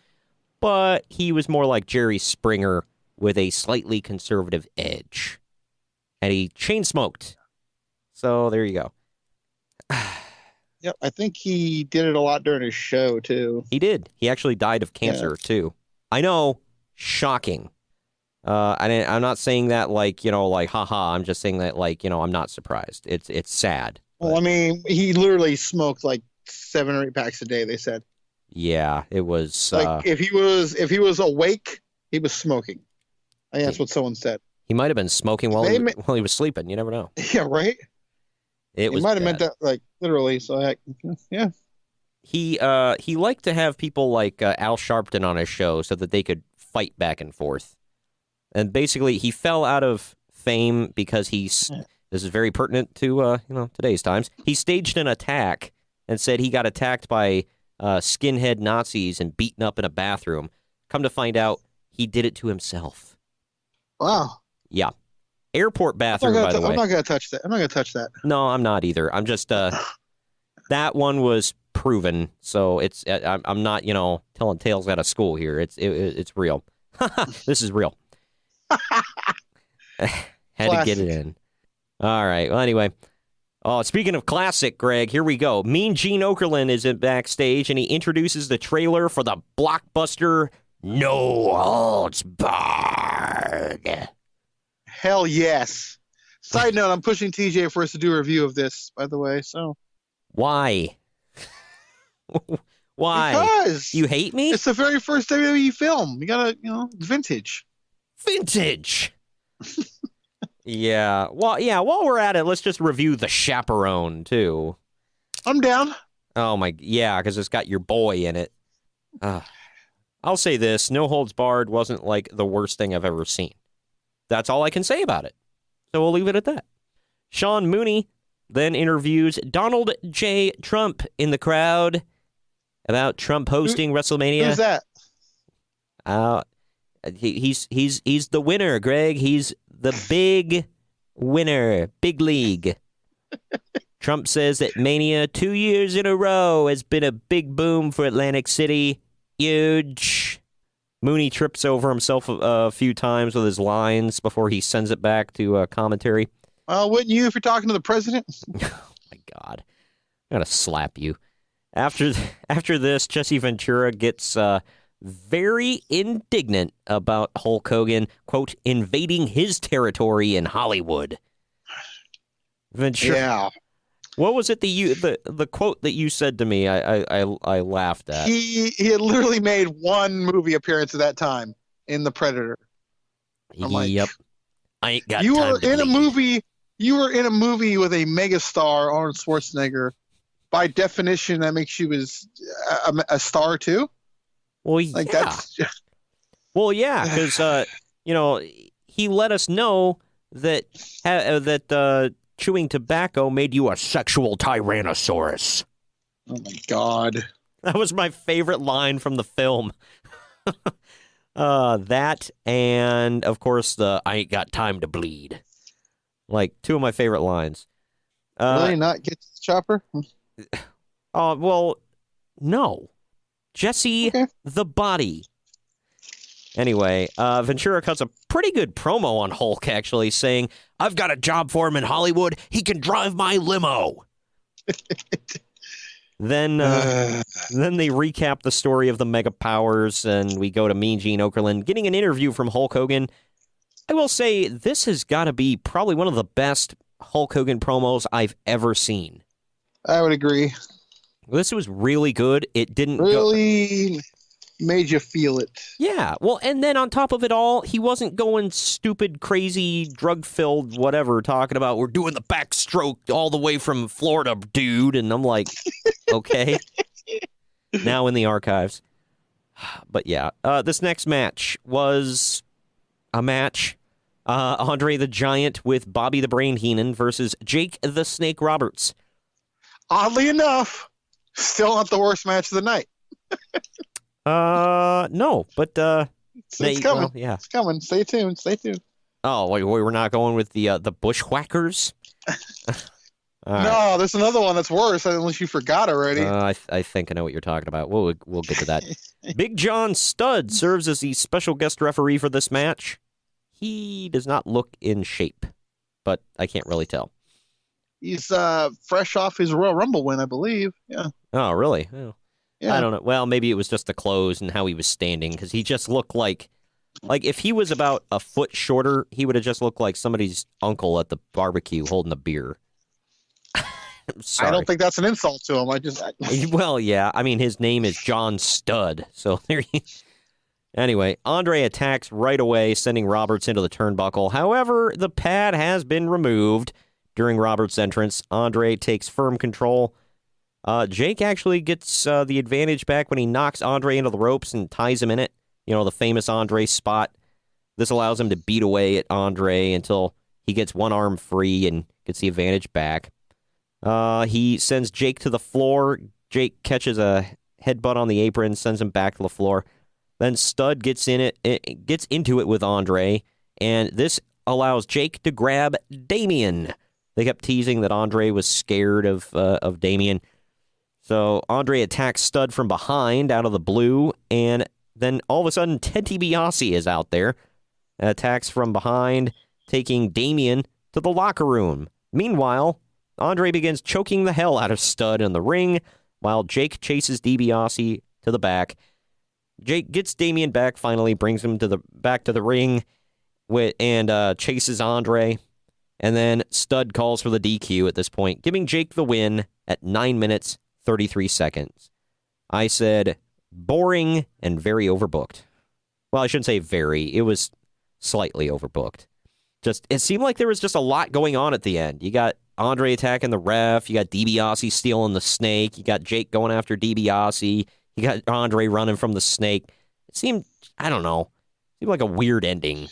but he was more like Jerry Springer with a slightly conservative edge, and he chain smoked. So there you go. Yep, I think he did it a lot during his show, too. He did. He actually died of cancer, too. I know. Shocking. I'm not saying that haha. I'm just saying that I'm not surprised. It's sad. Well, I mean, he literally smoked 7 or 8 packs a day, they said. Yeah, it was... if he was awake, he was smoking. I think that's what someone said. He might have been smoking while he was sleeping. You never know. Yeah, right? He might have meant that, literally. So, yeah. He liked to have people like Al Sharpton on his show so that they could fight back and forth. And basically, he fell out of fame because this is very pertinent to today's times. He staged an attack and said he got attacked by skinhead Nazis and beaten up in a bathroom. Come to find out, he did it to himself. Wow. Yeah. Airport bathroom, by the way. I'm not going to touch that. No, I'm not either. I'm just, that one was proven. So I'm not, telling tales out of school here. It's real. This is real. Had to get it in. All right. Well, anyway. Oh, speaking of classic, Greg, here we go. Mean Gene Okerlund is backstage, and he introduces the trailer for the blockbuster No Holds Barred. Hell yes. Side note, I'm pushing TJ for us to do a review of this, by the way. So why? Why? Because you hate me? It's the very first WWE film. You gotta, it's vintage. Vintage. Yeah. Well, yeah. While we're at it, let's just review The Chaperone too. I'm down. Oh my, yeah, because it's got your boy in it. I'll say this: No Holds Barred wasn't the worst thing I've ever seen. That's all I can say about it. So we'll leave it at that. Sean Mooney then interviews Donald J. Trump in the crowd about Trump hosting WrestleMania. Who's that? He's the winner, Greg. He's the big winner, big league. Trump says that Mania 2 years in a row has been a big boom for Atlantic City. Huge. Mooney trips over himself a few times with his lines before he sends it back to commentary. Well, wouldn't you if you're talking to the president? Oh, my God. I'm going to slap you. After this, Jesse Ventura gets very indignant about Hulk Hogan, quote, invading his territory in Hollywood. Ventura. Yeah. What was it the quote that you said to me? I laughed at. He had literally made one movie appearance at that time in The Predator. I'm like, yep. I ain't got you time were to in a bleed. movie. You were in a movie with a megastar, Arnold Schwarzenegger. By definition, that makes you a star too. Well, Like yeah. that's just, Well, yeah, because he let us know that chewing tobacco made you a sexual tyrannosaurus. oh my God. That was my favorite line from the film. That and, of course, the I ain't got time to bleed. Like, two of my favorite lines. Really not get to the chopper? Well, no. Jesse Okay. the Body. Anyway, Ventura cuts a pretty good promo on Hulk, actually, saying, I've got a job for him in Hollywood. He can drive my limo. Then they recap the story of the Mega Powers, and we go to Mean Gene Okerlund getting an interview from Hulk Hogan. I will say this has got to be probably one of the best Hulk Hogan promos I've ever seen. I would agree. This was really good. It didn't really made you feel it. Yeah, well, and then on top of it all, he wasn't going stupid, crazy, drug-filled whatever, talking about we're doing the backstroke all the way from Florida, dude. And I'm like, okay. Now in the archives. But yeah, this next match was a match. Andre the Giant with Bobby the Brain Heenan versus Jake the Snake Roberts. Oddly enough, still not the worst match of the night. No, but it's coming. Well, yeah, it's coming. Stay tuned. Stay tuned. Oh, wait, we're not going with the Bushwhackers. No, there's another one that's worse. Unless you forgot already. I think I know what you're talking about. We'll get to that. Big John Studd serves as the special guest referee for this match. He does not look in shape, but I can't really tell. He's fresh off his Royal Rumble win, I believe. Yeah. Oh, really? Oh. Yeah. I don't know. Well, maybe it was just the clothes and how he was standing, because he just looked like if he was about a foot shorter, he would have just looked like somebody's uncle at the barbecue holding a beer. I don't think that's an insult to him. Well, yeah. I mean, his name is John Studd, so there you... Anyway, Andre attacks right away, sending Roberts into the turnbuckle. However, the pad has been removed during Roberts' entrance. Andre takes firm control. Jake actually gets the advantage back when he knocks Andre into the ropes and ties him in it. You know, the famous Andre spot. This allows him to beat away at Andre until he gets one arm free and gets the advantage back. He sends Jake to the floor. Jake catches a headbutt on the apron, sends him back to the floor. Then Studd gets into it with Andre, and this allows Jake to grab Damien. They kept teasing that Andre was scared of Damien. So Andre attacks Studd from behind out of the blue, and then all of a sudden Ted DiBiase is out there. Attacks from behind, taking Damien to the locker room. Meanwhile, Andre begins choking the hell out of Studd in the ring, while Jake chases DiBiase to the back. Jake gets Damien back, finally brings him back to the ring and chases Andre. And then Studd calls for the DQ at this point, giving Jake the win at 9 minutes, 33 seconds. I said boring and very overbooked. Well, I shouldn't say very. It was slightly overbooked. It seemed like there was just a lot going on at the end. You got Andre attacking the ref. You got DiBiase stealing the snake. You got Jake going after DiBiase. You got Andre running from the snake. It seemed, I don't know, seemed like a weird ending.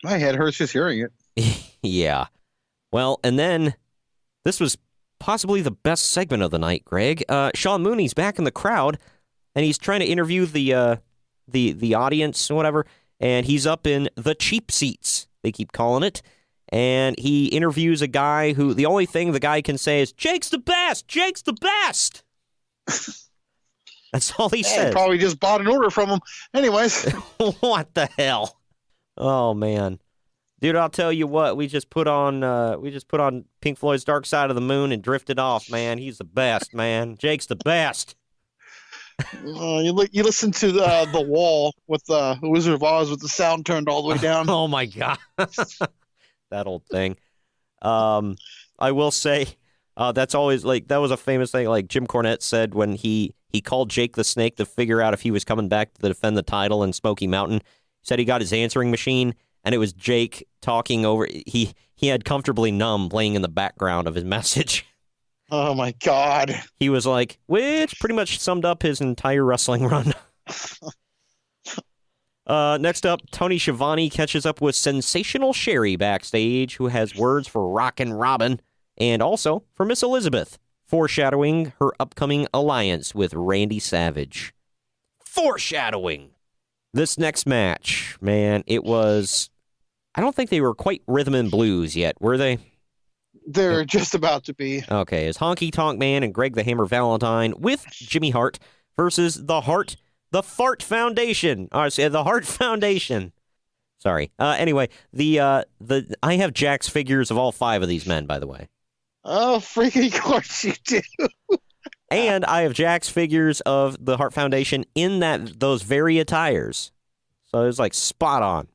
My head hurts just hearing it. Yeah. Well, and then this was possibly the best segment of the night, Greg. Sean Mooney's back in the crowd, and he's trying to interview the audience or whatever, and he's up in the cheap seats, they keep calling it, and he interviews a guy who the only thing the guy can say is, Jake's the best! Jake's the best! That's all he says. Probably just bought an order from him. Anyways. What the hell? Oh, man. Dude, I'll tell you what, we just put on Pink Floyd's Dark Side of the Moon and drifted off, man. He's the best, man. Jake's the best. You listen to the Wall with the Wizard of Oz with the sound turned all the way down. Oh my god, that old thing. I will say that's always that was a famous thing. Like Jim Cornette said when he called Jake the Snake to figure out if he was coming back to defend the title in Smoky Mountain. He said he got his answering machine and it was Jake talking over. He had Comfortably Numb playing in the background of his message. Oh my God. He was like, which pretty much summed up his entire wrestling run. Next up, Tony Schiavone catches up with Sensational Sherry backstage, who has words for Rockin' Robin and also for Miss Elizabeth, foreshadowing her upcoming alliance with Randy Savage. Foreshadowing! This next match, man, it was... I don't think they were quite rhythm and blues yet, were they? They're just about to be. Okay, it's Honky Tonk Man and Greg the Hammer Valentine with Jimmy Hart versus the Fart Foundation. The Hart Foundation. Sorry. Anyway, I have Jack's figures of all 5 of these men, by the way. Oh, freaking course you do. And I have Jack's figures of the Hart Foundation in those very attires. So it was like spot on.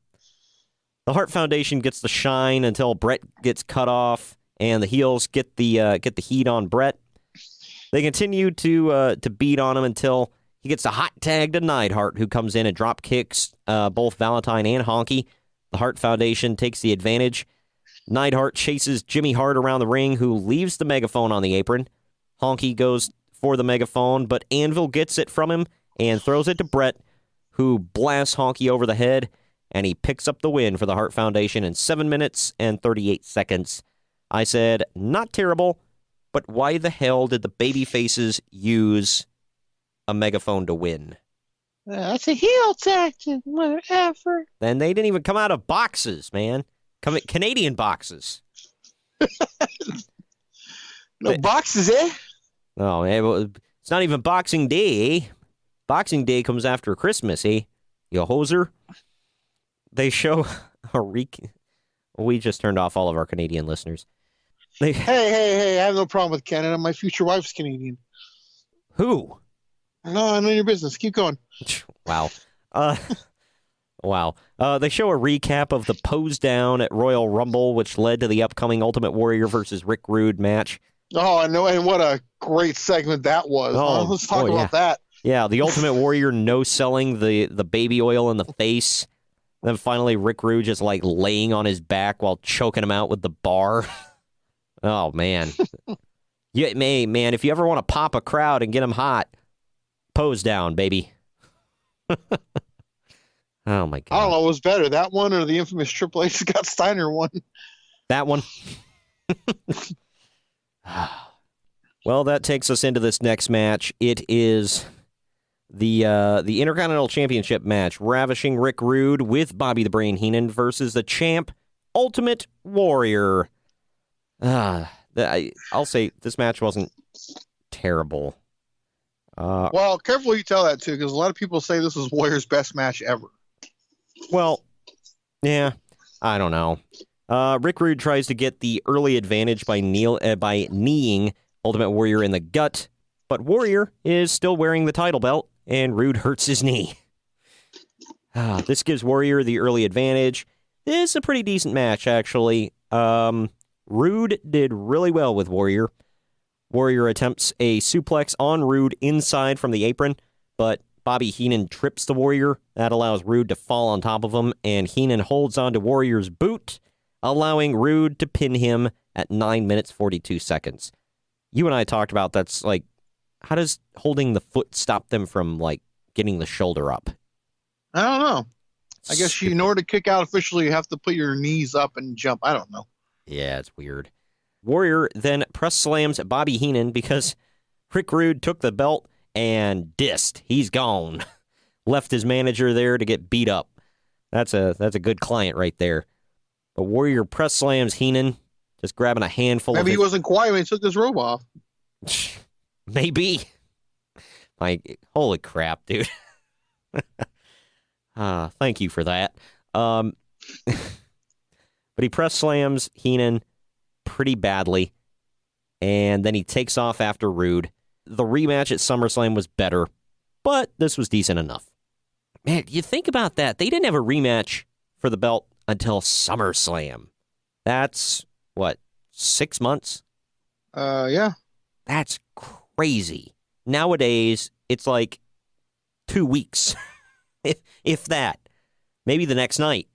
The Hart Foundation gets the shine until Brett gets cut off, and the heels get the heat on Brett. They continue to beat on him until he gets a hot tag to Neidhart, who comes in and drop kicks both Valentine and Honky. The Hart Foundation takes the advantage. Neidhart chases Jimmy Hart around the ring, who leaves the megaphone on the apron. Honky goes for the megaphone, but Anvil gets it from him and throws it to Brett, who blasts Honky over the head, and he picks up the win for the Hart Foundation in 7 minutes and 38 seconds. I said, not terrible, but why the hell did the babyfaces use a megaphone to win? That's a heel tactic, whatever. Then they didn't even come out of boxes, man. Canadian boxes. No boxes, eh? No, it's not even Boxing Day, eh? Boxing Day comes after Christmas, eh? You hoser. They show a We just turned off all of our Canadian listeners. Hey, I have no problem with Canada. My future wife's Canadian. Who? No, none of your business. Keep going. Wow. Wow. They show a recap of the pose down at Royal Rumble, which led to the upcoming Ultimate Warrior versus Rick Rude match. Oh, I know, and what a great segment that was. Let's talk about that. Yeah, the Ultimate Warrior no-selling the baby oil in the face. Then finally Rick Rude just like laying on his back while choking him out with the bar. Oh, man. Man, if you ever want to pop a crowd and get them hot, pose down, baby. Oh, my God. I don't know what was better, that one or the infamous Triple H Scott Steiner one? That one. Well, that takes us into this next match. It is the Intercontinental Championship match. Ravishing Rick Rude with Bobby the Brain Heenan versus the champ, Ultimate Warrior. I'll say this match wasn't terrible. Well, careful you tell that, too, because a lot of people say this was Warrior's best match ever. Well, yeah, I don't know. Rick Rude tries to get the early advantage by kneeing Ultimate Warrior in the gut, but Warrior is still wearing the title belt, and Rude hurts his knee. This gives Warrior the early advantage. This is a pretty decent match, actually. Rude did really well with Warrior. Warrior attempts a suplex on Rude inside from the apron, but Bobby Heenan trips the Warrior. That allows Rude to fall on top of him, and Heenan holds on to Warrior's boot, allowing Rude to pin him at 9 minutes 42 seconds. You and I talked about that's like, how does holding the foot stop them from like getting the shoulder up? I don't know. I guess in order to kick out officially, you have to put your knees up and jump. I don't know. Yeah, it's weird. Warrior then press slams Bobby Heenan because Rick Rude took the belt and dissed. He's gone. Left his manager there to get beat up. That's a good client right there. But Warrior press slams Heenan, just grabbing a handful of Maybe he wasn't quiet when he took his robe off. Maybe. Holy crap, dude. Thank you for that. But he press slams Heenan pretty badly, and then he takes off after Rude. The rematch at SummerSlam was better, but this was decent enough. Man, you think about that. They didn't have a rematch for the belt until SummerSlam. That's, 6 months? Yeah. That's crazy. Nowadays, it's like 2 weeks, if that. Maybe the next night.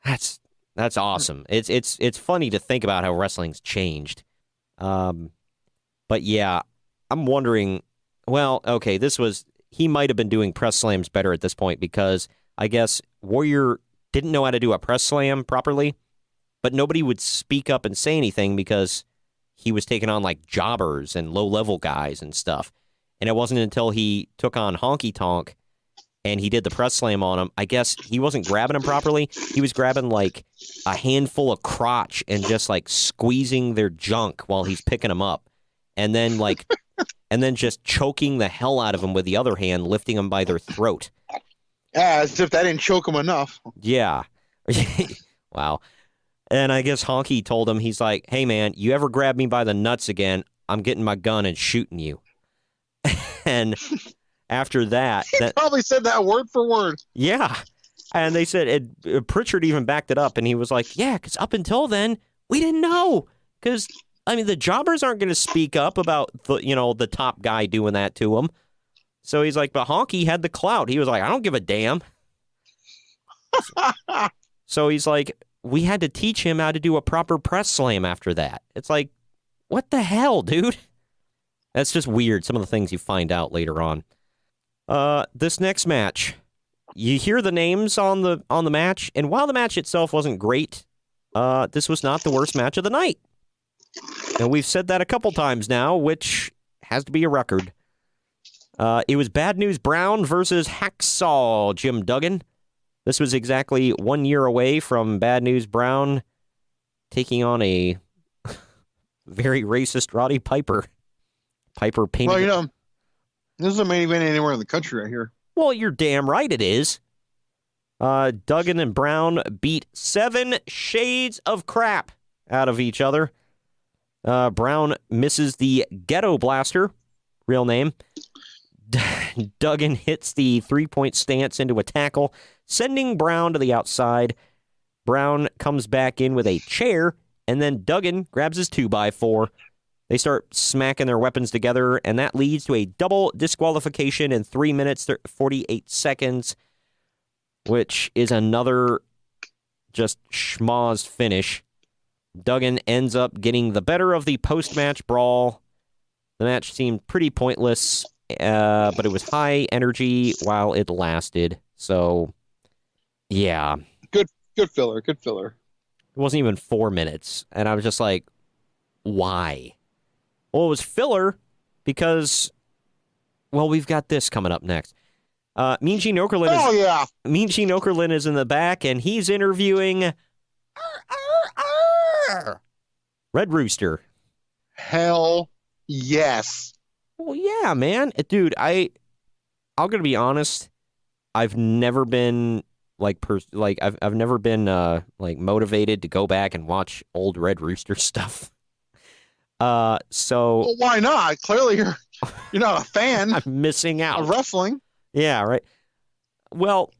That's awesome. It's funny to think about how wrestling's changed. But yeah, I'm wondering, well, okay, he might have been doing press slams better at this point because I guess Warrior didn't know how to do a press slam properly, but nobody would speak up and say anything because he was taking on like jobbers and low-level guys and stuff. And it wasn't until he took on Honky Tonk and he did the press slam on him. I guess he wasn't grabbing him properly. He was grabbing like a handful of crotch and just like squeezing their junk while he's picking them up. And then just choking the hell out of them with the other hand, lifting them by their throat. As if that didn't choke him enough. Yeah. Wow. And I guess Honky told him, he's like, hey, man, you ever grab me by the nuts again, I'm getting my gun and shooting you. And after that... He probably said that word for word. Yeah. And they said, Pritchard even backed it up, and he was like, yeah, because up until then, we didn't know. Because, I mean, the jobbers aren't going to speak up about, the top guy doing that to him. So he's like, but Honky had the clout. He was like, I don't give a damn. So he's like, we had to teach him how to do a proper press slam after that. It's like, what the hell, dude? That's just weird, some of the things you find out later on. This next match, you hear the names on the match, and while the match itself wasn't great, this was not the worst match of the night. And we've said that a couple times now, which has to be a record. It was Bad News Brown versus Hacksaw Jim Duggan. This was exactly 1 year away from Bad News Brown taking on a very racist Roddy Piper. Piper painted... Well, this is a main event anywhere in the country right here. Well, you're damn right it is. Duggan and Brown beat 7 shades of crap out of each other. Brown misses the Ghetto Blaster, real name. Duggan hits the three-point stance into a tackle, sending Brown to the outside. Brown comes back in with a chair, and then Duggan grabs his 2x4. They start smacking their weapons together, and that leads to a double disqualification in 3 minutes, 48 seconds, which is another just schmoz finish. Duggan ends up getting the better of the post-match brawl. The match seemed pretty pointless, but it was high energy while it lasted. So, yeah. Good filler. Good filler. It wasn't even 4 minutes, and I was just like, why? Well, it was filler because, well, we've got this coming up next. Mean Gene Okerlund Mean Gene Okerlund is in the back, and he's interviewing Red Rooster. Hell yes. Well, yeah, man. Dude, I'm going to be honest. I've never been I've never been motivated to go back and watch old Red Rooster stuff. Well, why not? Clearly you're not a fan. I'm missing out of wrestling. Yeah, right. Well,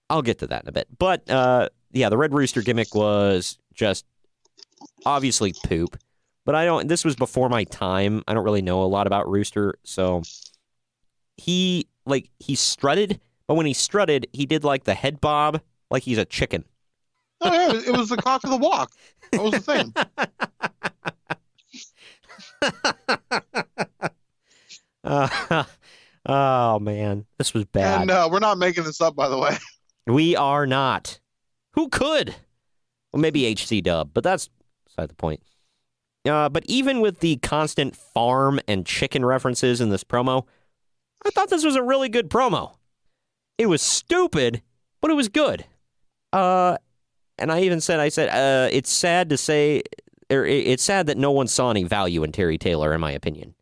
I'll get to that in a bit. But yeah, the Red Rooster gimmick was just obviously poop. But this was before my time. I don't really know a lot about Rooster, so he strutted, but when he strutted, he did like the head bob like he's a chicken. Oh yeah, it was the cock of the walk. That was the thing. Oh man, this was bad. And we're not making this up, by the way. We are not. Who could? Well, maybe HC Dub, but that's beside the point. But even with the constant farm and chicken references in this promo, I thought this was a really good promo. It was stupid, but it was good. And I even said, it's sad to say, or it's sad that no one saw any value in Terry Taylor, in my opinion.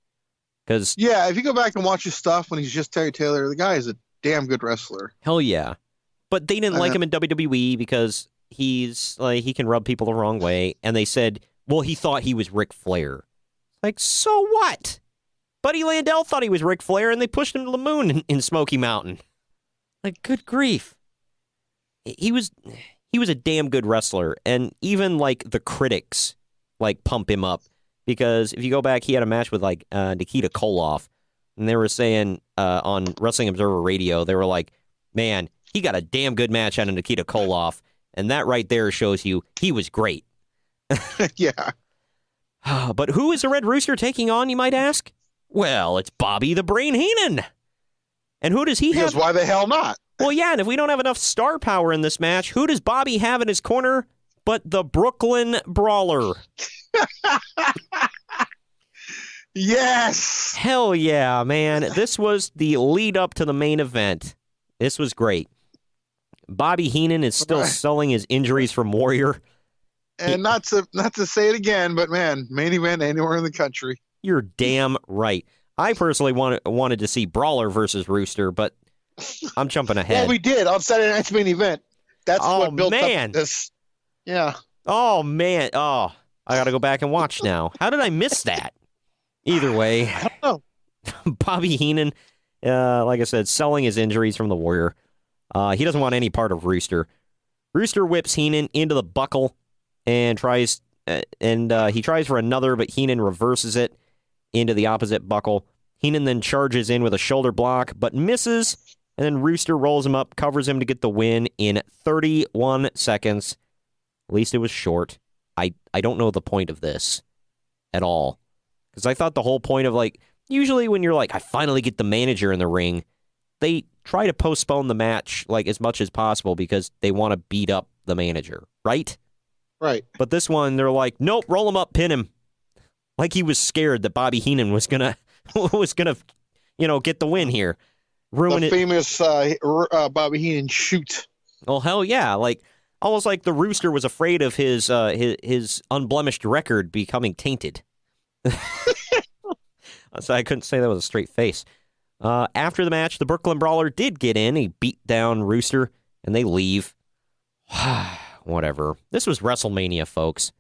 Because yeah, if you go back and watch his stuff when he's just Terry Taylor, the guy is a damn good wrestler. Hell yeah. But they didn't like him in WWE because he's like, he can rub people the wrong way. And they said, well, he thought he was Ric Flair. Like, so what? Buddy Landell thought he was Ric Flair, and they pushed him to the moon in Smoky Mountain. Like, good grief. He was a damn good wrestler, and even, like, the critics, like, pump him up. Because if you go back, he had a match with, like, Nikita Koloff, and they were saying on Wrestling Observer Radio, they were like, man, he got a damn good match out of Nikita Koloff. And that right there shows you he was great. Yeah. But who is the Red Rooster taking on, you might ask? Well, it's Bobby the Brain Heenan. And who does he have? Because why the hell not? Well, yeah, and if we don't have enough star power in this match, who does Bobby have in his corner but the Brooklyn Brawler? Yes! Hell yeah, man. This was the lead up to the main event. This was great. Bobby Heenan is still selling his injuries from Warrior. And not to say it again, but man, main event anywhere in the country. You're damn right. I personally wanted to see Brawler versus Rooster, but I'm jumping ahead. Well, we did on Saturday night's main event. That's what built man. up this. Yeah. Oh, man. Oh, I got to go back and watch now. How did I miss that? Either way, I don't know. Bobby Heenan, like I said, selling his injuries from the Warrior. He doesn't want any part of Rooster. Rooster whips Heenan into the buckle and tries for another, but Heenan reverses it into the opposite buckle. Heenan then charges in with a shoulder block, but misses, and then Rooster rolls him up, covers him to get the win in 31 seconds. At least it was short. I don't know the point of this at all. Because I thought the whole point of, like, usually when you're like, I finally get the manager in the ring, they try to postpone the match, like, as much as possible because they want to beat up the manager, right? Right. But this one, they're like, nope, roll him up, pin him. Like he was scared that Bobby Heenan was gonna, get the win here. Ruin the it. Famous Bobby Heenan shoot. Well, hell yeah. Like, almost like the Rooster was afraid of his unblemished record becoming tainted. So I couldn't say that with a straight face. After the match, the Brooklyn Brawler did get in. He beat down Rooster, and they leave. Whatever. This was WrestleMania, folks.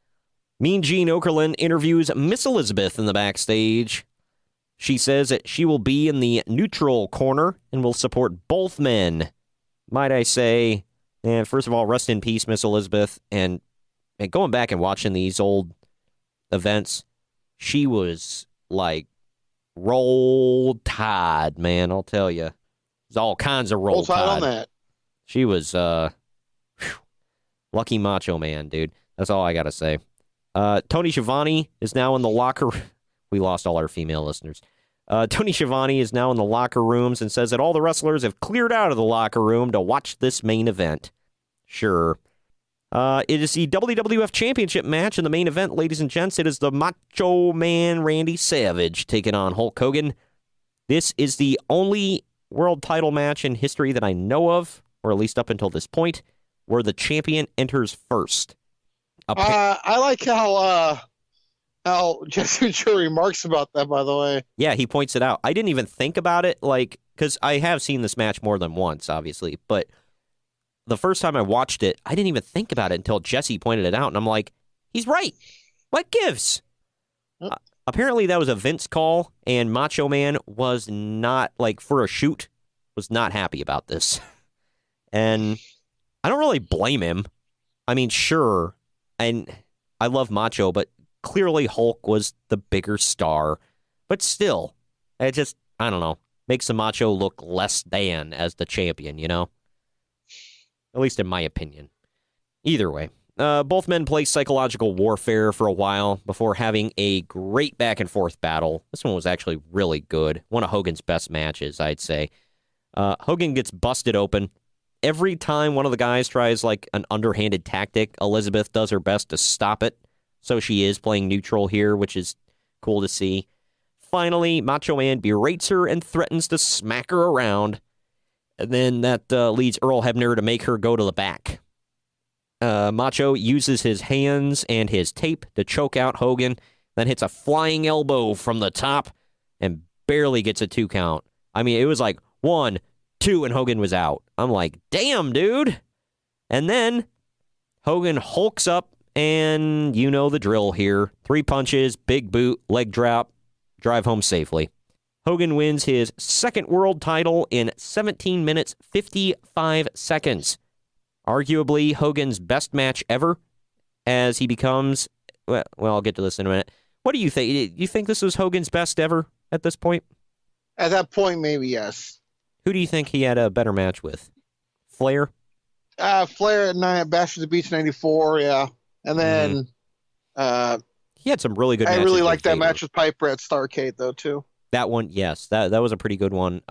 Mean Gene Okerlund interviews Miss Elizabeth in the backstage. She says that she will be in the neutral corner and will support both men. Might I say, and first of all, rest in peace, Miss Elizabeth. And going back and watching these old events, she was like roll tide, man. I'll tell you, there's all kinds of roll tide on that. She was lucky Macho Man, dude. That's all I gotta say. Tony Schiavone is now in the locker. We lost all our female listeners. Tony Schiavone is now in the locker rooms and says that all the wrestlers have cleared out of the locker room to watch this main event. Sure. It is the WWF Championship match in the main event, ladies and gents. It is the Macho Man Randy Savage taking on Hulk Hogan. This is the only world title match in history that I know of, or at least up until this point, where the champion enters first. I like how Jesse Ventura remarks about that, by the way. Yeah, he points it out. I didn't even think about it, because I have seen this match more than once, obviously, but the first time I watched it, I didn't even think about it until Jesse pointed it out, and I'm like, he's right. What gives? Apparently that was a Vince call, and Macho Man was not, for a shoot, was not happy about this. And I don't really blame him. I mean, sure, and I love Macho, but clearly Hulk was the bigger star. But still, it just, I don't know, makes the Macho look less than as the champion, you know? At least in my opinion. Either way, both men play psychological warfare for a while before having a great back-and-forth battle. This one was actually really good. One of Hogan's best matches, I'd say. Hogan gets busted open. Every time one of the guys tries, an underhanded tactic, Elizabeth does her best to stop it. So she is playing neutral here, which is cool to see. Finally, Macho Man berates her and threatens to smack her around. And then that leads Earl Hebner to make her go to the back. Macho uses his hands and his tape to choke out Hogan, then hits a flying elbow from the top and barely gets a 2 count. I mean, it was like 1, 2, and Hogan was out. I'm like, damn, dude. And then Hogan hulks up, and you know the drill here. 3 punches, big boot, leg drop, drive home safely. Hogan wins his second world title in 17 minutes, 55 seconds. Arguably Hogan's best match ever, as he becomes, well, I'll get to this in a minute. What do you think? You think this was Hogan's best ever at this point? At that point, maybe yes. Who do you think he had a better match with? Flair? Flair at Bash at the Beach '94, yeah, and then he had some really good. I matches really with liked that Vader. match with Piper at Starrcade though too. That one, yes, that was a pretty good one.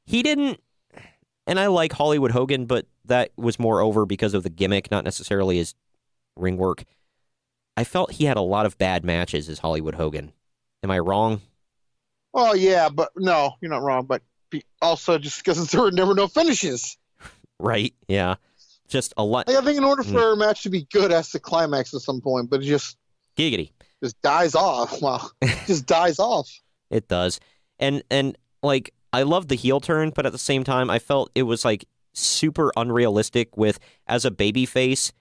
He didn't, and I like Hollywood Hogan, but that was more over because of the gimmick, not necessarily his ring work. I felt he had a lot of bad matches as Hollywood Hogan. Am I wrong? Well, yeah, but no, you're not wrong. But also just because there were never no finishes. Right, yeah. Just a lot. I think in order for a match to be good, it has to climax at some point, but it just dies off. Well, it just dies off. It does. And like, I love the heel turn, but at the same time, I felt it was like super unrealistic with, as a babyface,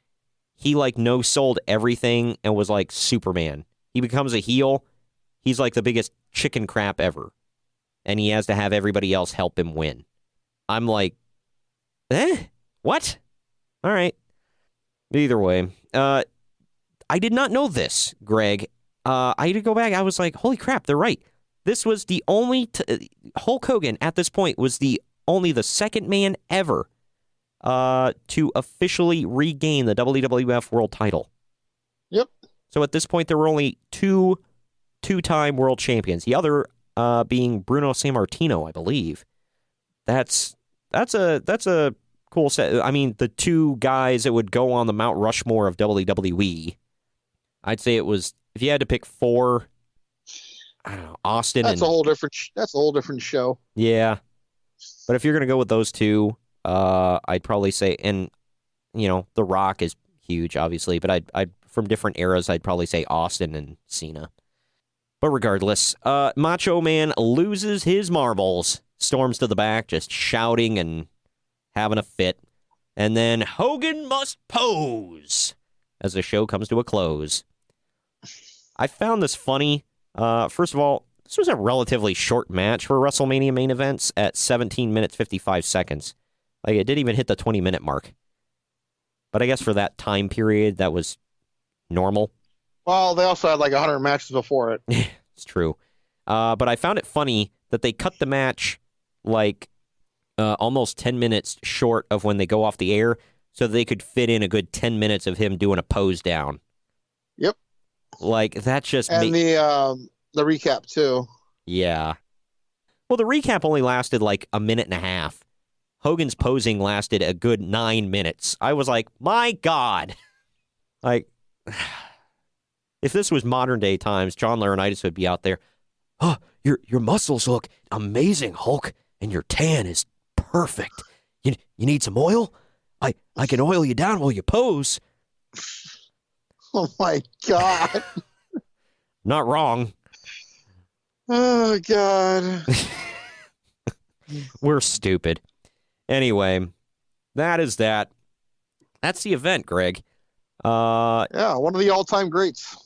he like no-sold everything and was like Superman. He becomes a heel. He's like the biggest chicken crap ever. And he has to have everybody else help him win. I'm like, what? All right. Either way. I did not know this, Greg. I had to go back. I was like, holy crap, they're right. This was the only... Hulk Hogan, at this point, was only the second man ever to officially regain the WWF World title. Yep. So at this point, there were only two-time world champions. The other being Bruno Sammartino, I believe. That's a cool set. I mean, the two guys that would go on the Mount Rushmore of WWE. I'd say it was, if you had to pick four, I don't know, Austin. That's a whole different show. Yeah, but if you're gonna go with those two, I'd probably say, and you know, The Rock is huge, obviously, but I'd from different eras, I'd probably say Austin and Cena. But regardless, Macho Man loses his marbles, storms to the back, just shouting and having a fit, and then Hogan must pose as the show comes to a close. I found this funny. First of all, this was a relatively short match for WrestleMania main events at 17 minutes 55 seconds. Like, it didn't even hit the 20-minute mark. But I guess for that time period, that was normal. Well, they also had like 100 matches before it. It's true. But I found it funny that they cut the match like almost 10 minutes short of when they go off the air so they could fit in a good 10 minutes of him doing a pose down. Yep. Like, that just... And the recap, too. Yeah. Well, the recap only lasted like a minute and a half. Hogan's posing lasted a good 9 minutes. I was like, my God. Like, if this was modern day times, John Laurinaitis would be out there. Oh, your muscles look amazing, Hulk, and your tan is perfect. You need some oil? I can oil you down while you pose. Oh, my God. Not wrong. Oh, God. We're stupid. Anyway, that is that. That's the event, Greg. Yeah, one of the all-time greats.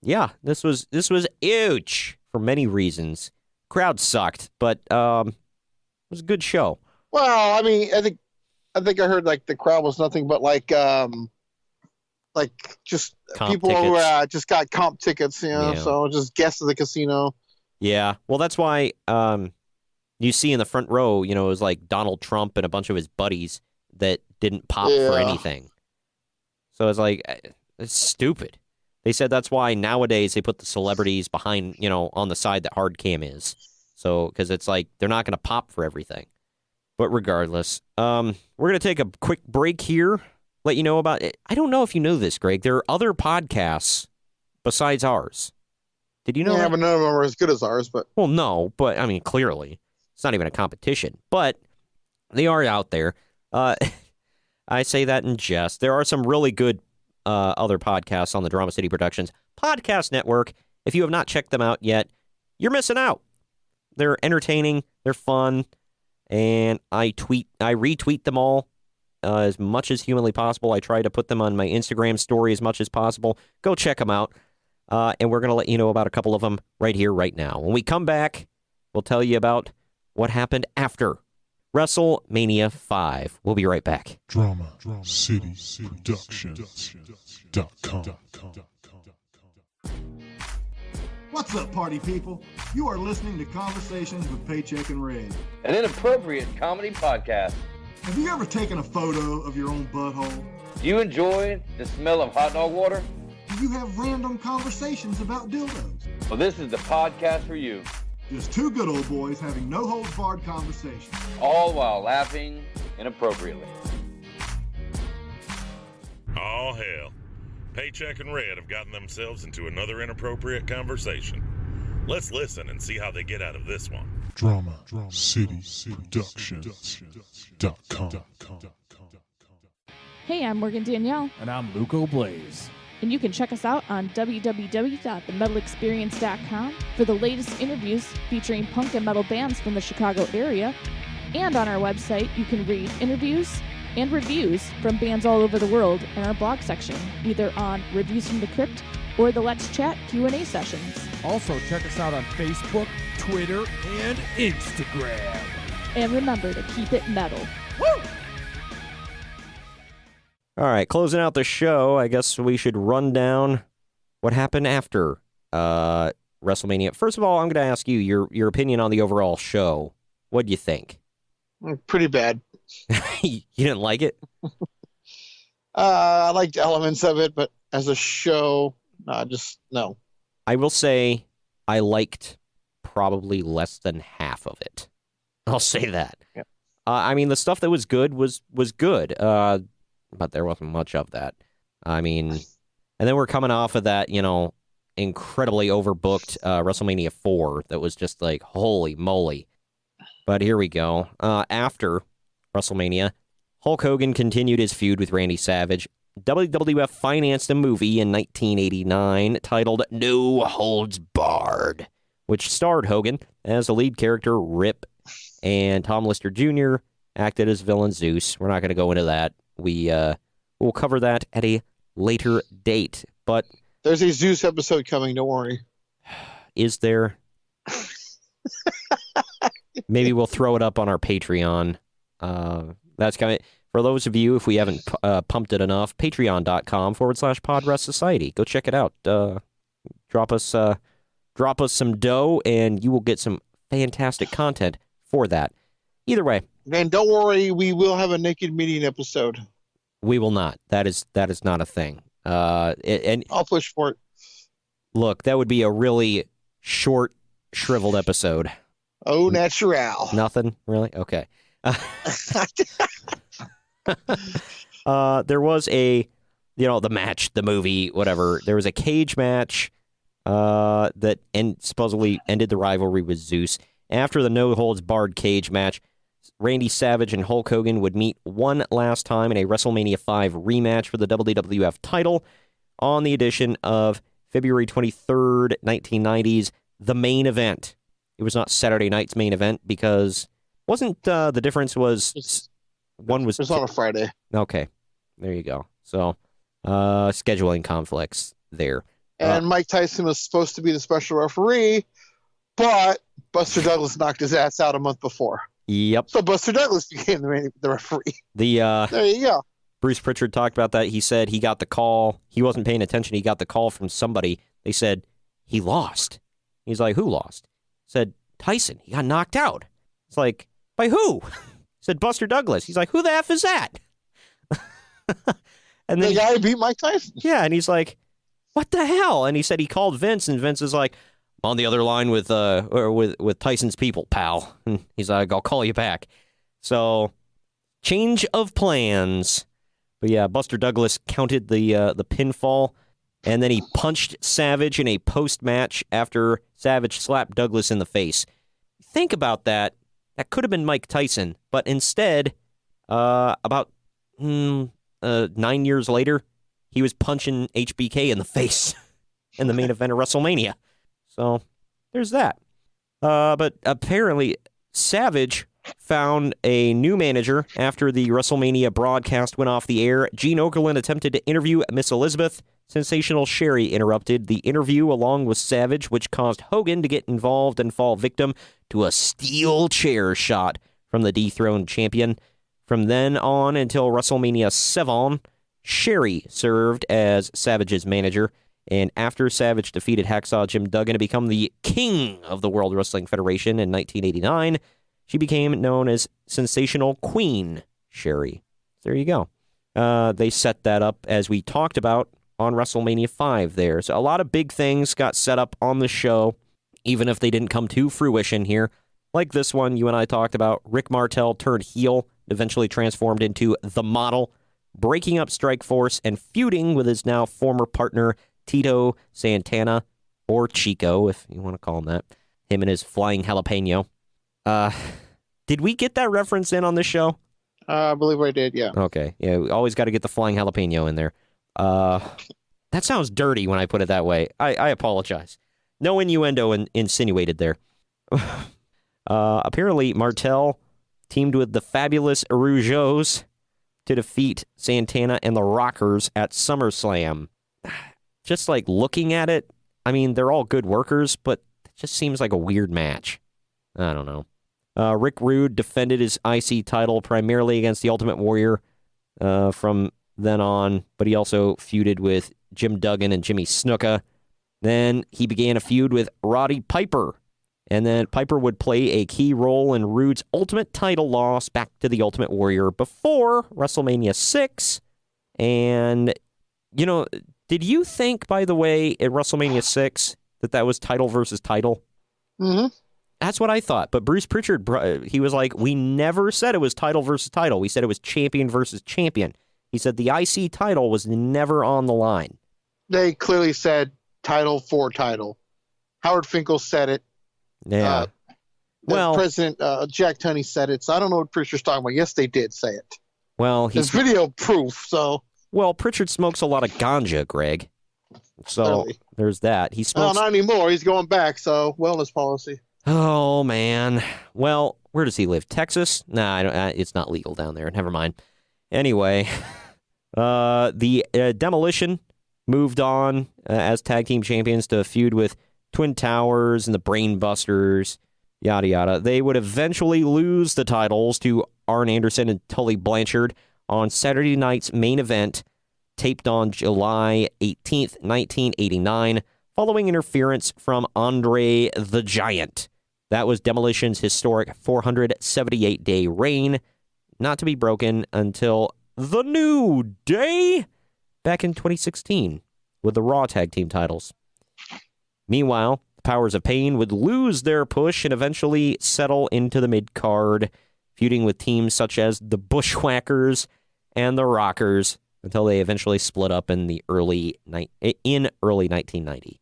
Yeah, this was huge for many reasons. Crowd sucked, but it was a good show. Well, I mean, I think I heard like the crowd was nothing but like just Comp people tickets. who just got comp tickets, you know, Yeah. so just guests of the casino. Yeah, well, that's why you see in the front row, you know, it was like Donald Trump and a bunch of his buddies that didn't pop for Yeah. anything. So it's like, it's stupid. They said that's why nowadays they put the celebrities behind, you know, on the side that hard cam is. So, because it's like, they're not going to pop for everything. But regardless, we're going to take a quick break here, let you know about it. I don't know if you know this, Greg. There are other podcasts besides ours. Did you know Yeah, that? but none of them are as good as ours, but Well, no, but I mean, clearly, it's not even a competition. But they are out there. I say that in jest. There are some really good other podcasts on the Drama City Productions Podcast Network. If you have not checked them out yet, you're missing out. They're entertaining. They're fun. And I retweet them all as much as humanly possible. I try to put them on my Instagram story as much as possible. Go check them out. And we're going to let you know about a couple of them right here, right now. When we come back, we'll tell you about what happened after WrestleMania 5. We'll be right back. DramaCityProductions.com. What's up, party people? You are listening to Conversations with Paycheck and Ray. An inappropriate comedy podcast. Have you ever taken a photo of your own butthole? Do you enjoy the smell of hot dog water? Do you have random conversations about dildos? Well, this is the podcast for you. Just two good old boys having no-holds-barred conversations. All while laughing inappropriately. Oh, hell. Paycheck and Red have gotten themselves into another inappropriate conversation. Let's listen and see how they get out of this one. DramaCityProductions.com. Hey, I'm Morgan Danielle. And I'm Luco Blaze. And you can check us out on www.themetalexperience.com for the latest interviews featuring punk and metal bands from the Chicago area. And on our website, you can read interviews and reviews from bands all over the world in our blog section, either on Reviews from the Crypt or the Let's Chat Q&A sessions. Also, check us out on Facebook, Twitter, and Instagram. And remember to keep it metal. Woo! All right, closing out the show, I guess we should run down what happened after WrestleMania. First of all, I'm going to ask you your opinion on the overall show. What do you think? Pretty bad. You didn't like it? I liked elements of it, but as a show, no. I will say I liked probably less than half of it. I'll say that. Yeah. I mean, the stuff that was good was good. But there wasn't much of that. I mean, and then we're coming off of that, incredibly overbooked WrestleMania 4 that was just like, holy moly. But here we go. After WrestleMania, Hulk Hogan continued his feud with Randy Savage. WWF financed a movie in 1989 titled No Holds Barred, which starred Hogan as the lead character Rip, and Tom Lister Jr. acted as villain Zeus. We're not going to go into that. We'll cover that at a later date, but there's a Zeus episode coming. Don't worry. Is there? Maybe we'll throw it up on our Patreon. That's coming. For those of you, if we haven't pumped it enough, patreon.com/PodRestSociety. Go check it out. Drop us some dough, and you will get some fantastic content for that. Either way. And don't worry, we will have a naked meeting episode. We will not. That is not a thing. And I'll push for it. Look, that would be a really short, shriveled episode. Oh, natural. Nothing? Really? Okay. There was the match, the movie, whatever. There was a cage match that supposedly ended the rivalry with Zeus. After the no-holds-barred cage match, Randy Savage and Hulk Hogan would meet one last time in a WrestleMania V rematch for the WWF title on the edition of February 23rd, 1990's The Main Event. It was not Saturday night's main event because the difference was one was... It was on a Friday. Okay, there you go. So, scheduling conflicts there. And Mike Tyson was supposed to be the special referee, but Buster Douglas knocked his ass out a month before. Yep. So Buster Douglas became the referee. There you go. Bruce Pritchard talked about that. He said he got the call. He wasn't paying attention. He got the call from somebody. They said he lost. He's like, who lost? Said Tyson. He got knocked out. It's like, by who? Said Buster Douglas. He's like, who the F is that? And then the guy who beat Mike Tyson. Yeah, and he's like, what the hell? And he said he called Vince, and Vince is like, on the other line with Tyson's people, pal. And he's like, I'll call you back. So, change of plans. But yeah, Buster Douglas counted the pinfall, and then he punched Savage in a post-match after Savage slapped Douglas in the face. Think about that. That could have been Mike Tyson, but instead, about 9 years later, he was punching HBK in the face in the main event of WrestleMania. So, there's that. But apparently, Savage found a new manager after the WrestleMania broadcast went off the air. Gene Okerlund attempted to interview Miss Elizabeth. Sensational Sherry interrupted the interview along with Savage, which caused Hogan to get involved and fall victim to a steel chair shot from the dethroned champion. From then on until WrestleMania 7, Sherry served as Savage's manager. And after Savage defeated Hacksaw Jim Duggan to become the king of the World Wrestling Federation in 1989, she became known as Sensational Queen Sherry. There you go. They set that up as we talked about on WrestleMania 5 there. So a lot of big things got set up on the show, even if they didn't come to fruition here. Like this one you and I talked about. Rick Martel turned heel, eventually transformed into the Model, breaking up Strikeforce and feuding with his now former partner, Tito Santana, or Chico, if you want to call him that. Him and his flying jalapeno. Did we get that reference in on this show? I believe I did, yeah. Okay. Yeah, we always got to get the flying jalapeno in there. That sounds dirty when I put it that way. I apologize. No innuendo insinuated there. Apparently, Martel teamed with the Fabulous Rougeaus to defeat Santana and the Rockers at SummerSlam. Just like looking at it, I mean, they're all good workers, but it just seems like a weird match. I don't know. Rick Rude defended his IC title primarily against the Ultimate Warrior from then on, but he also feuded with Jim Duggan and Jimmy Snuka. Then he began a feud with Roddy Piper, and then Piper would play a key role in Rude's ultimate title loss back to the Ultimate Warrior before WrestleMania 6. And, you know, did you think, by the way, at WrestleMania 6 that was title versus title? Mm-hmm. That's what I thought. But Bruce Pritchard, he was like, we never said it was title versus title. We said it was champion versus champion. He said the IC title was never on the line. They clearly said title for title. Howard Finkel said it. Yeah. President Jack Tunney said it. So I don't know what Pritchard's talking about. Yes, they did say it. Well, there's video proof. So. Well, Pritchard smokes a lot of ganja, Greg. So there's that. He smokes. No, not anymore. He's going back. So wellness policy. Oh man. Well, where does he live? Texas? Nah, it's not legal down there. Never mind. Anyway, the Demolition moved on as tag team champions to feud with Twin Towers and the Brainbusters, yada yada. They would eventually lose the titles to Arn Anderson and Tully Blanchard on Saturday night's main event, taped on July 18th, 1989, following interference from Andre the Giant. That was Demolition's historic 478-day reign, not to be broken until The New Day back in 2016 with the Raw Tag Team titles. Meanwhile, the Powers of Pain would lose their push and eventually settle into the mid-card, feuding with teams such as the Bushwhackers and the Rockers until they eventually split up in early 1990.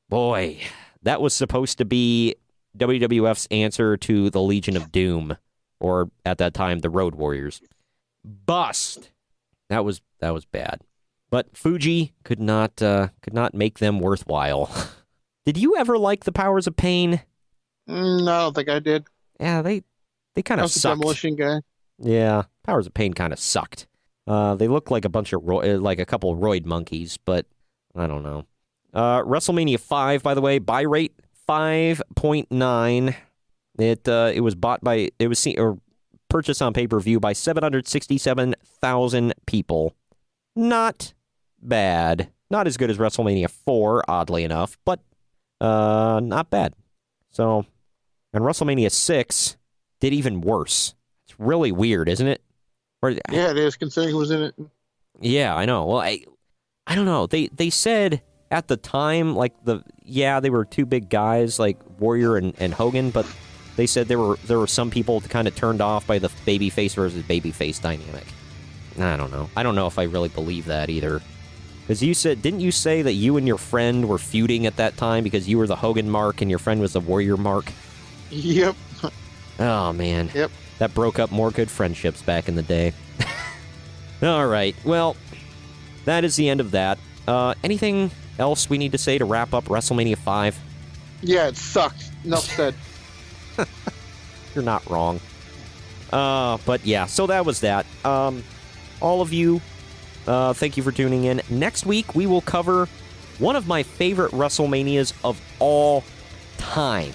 Boy, that was supposed to be WWF's answer to the Legion of Doom, or at that time, the Road Warriors. Bust. That was bad. But Fuji could not make them worthwhile. Did you ever like the Powers of Pain? No, I don't think I did. Yeah, they kind of sucked. Demolition guy. Yeah, Powers of Pain kind of sucked. They looked like a bunch of like a couple of roid monkeys, but I don't know. WrestleMania 5, by the way, buy rate 5.9. It was purchased on pay-per-view by 767,000 people. Not bad. Not as good as WrestleMania 4, oddly enough, but not bad. So, and WrestleMania 6 did even worse. It's really weird, isn't it? Yeah, it is, considering who was in it. Yeah, I know. Well, I don't know. They said at the time, like they were two big guys, like Warrior and Hogan, but they said there were some people kind of turned off by the babyface versus babyface dynamic. I don't know. I don't know if I really believe that either. Because didn't you say that you and your friend were feuding at that time because you were the Hogan mark and your friend was the Warrior mark? Yep. Oh, man. Yep. That broke up more good friendships back in the day. All right. Well, that is the end of that. Anything else we need to say to wrap up WrestleMania 5? Yeah, it sucked. Enough said. You're not wrong. But yeah, so that was that. All of you, thank you for tuning in. Next week, we will cover one of my favorite WrestleManias of all time.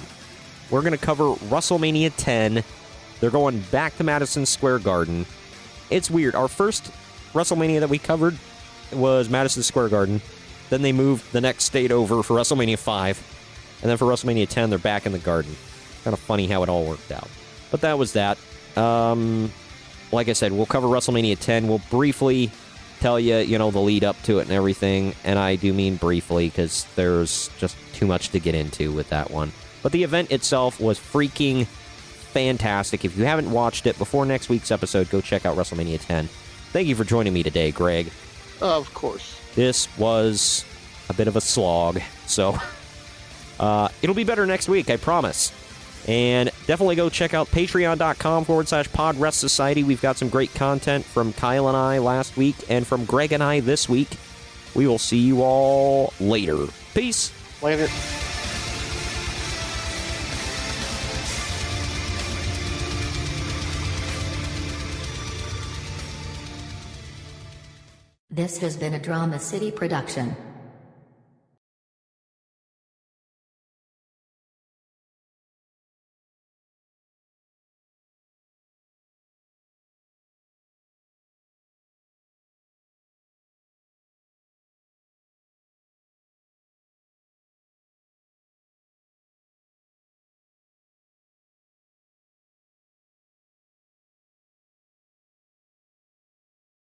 We're going to cover WrestleMania 10. They're going back to Madison Square Garden. It's weird. Our first WrestleMania that we covered was Madison Square Garden. Then they moved the next state over for WrestleMania 5. And then for WrestleMania 10, they're back in the Garden. Kind of funny how it all worked out. But that was that. like I said, we'll cover WrestleMania 10. We'll briefly tell you, the lead up to it and everything. And I do mean briefly because there's just too much to get into with that one. But the event itself was freaking fantastic. If you haven't watched it before next week's episode, go check out WrestleMania 10. Thank you for joining me today, Greg. Of course. This was a bit of a slog, so it'll be better next week, I promise. And definitely go check out patreon.com/PodRest Society. We've got some great content from Kyle and I last week and from Greg and I this week. We will see you all later. Peace. Later. This has been a Drama City production.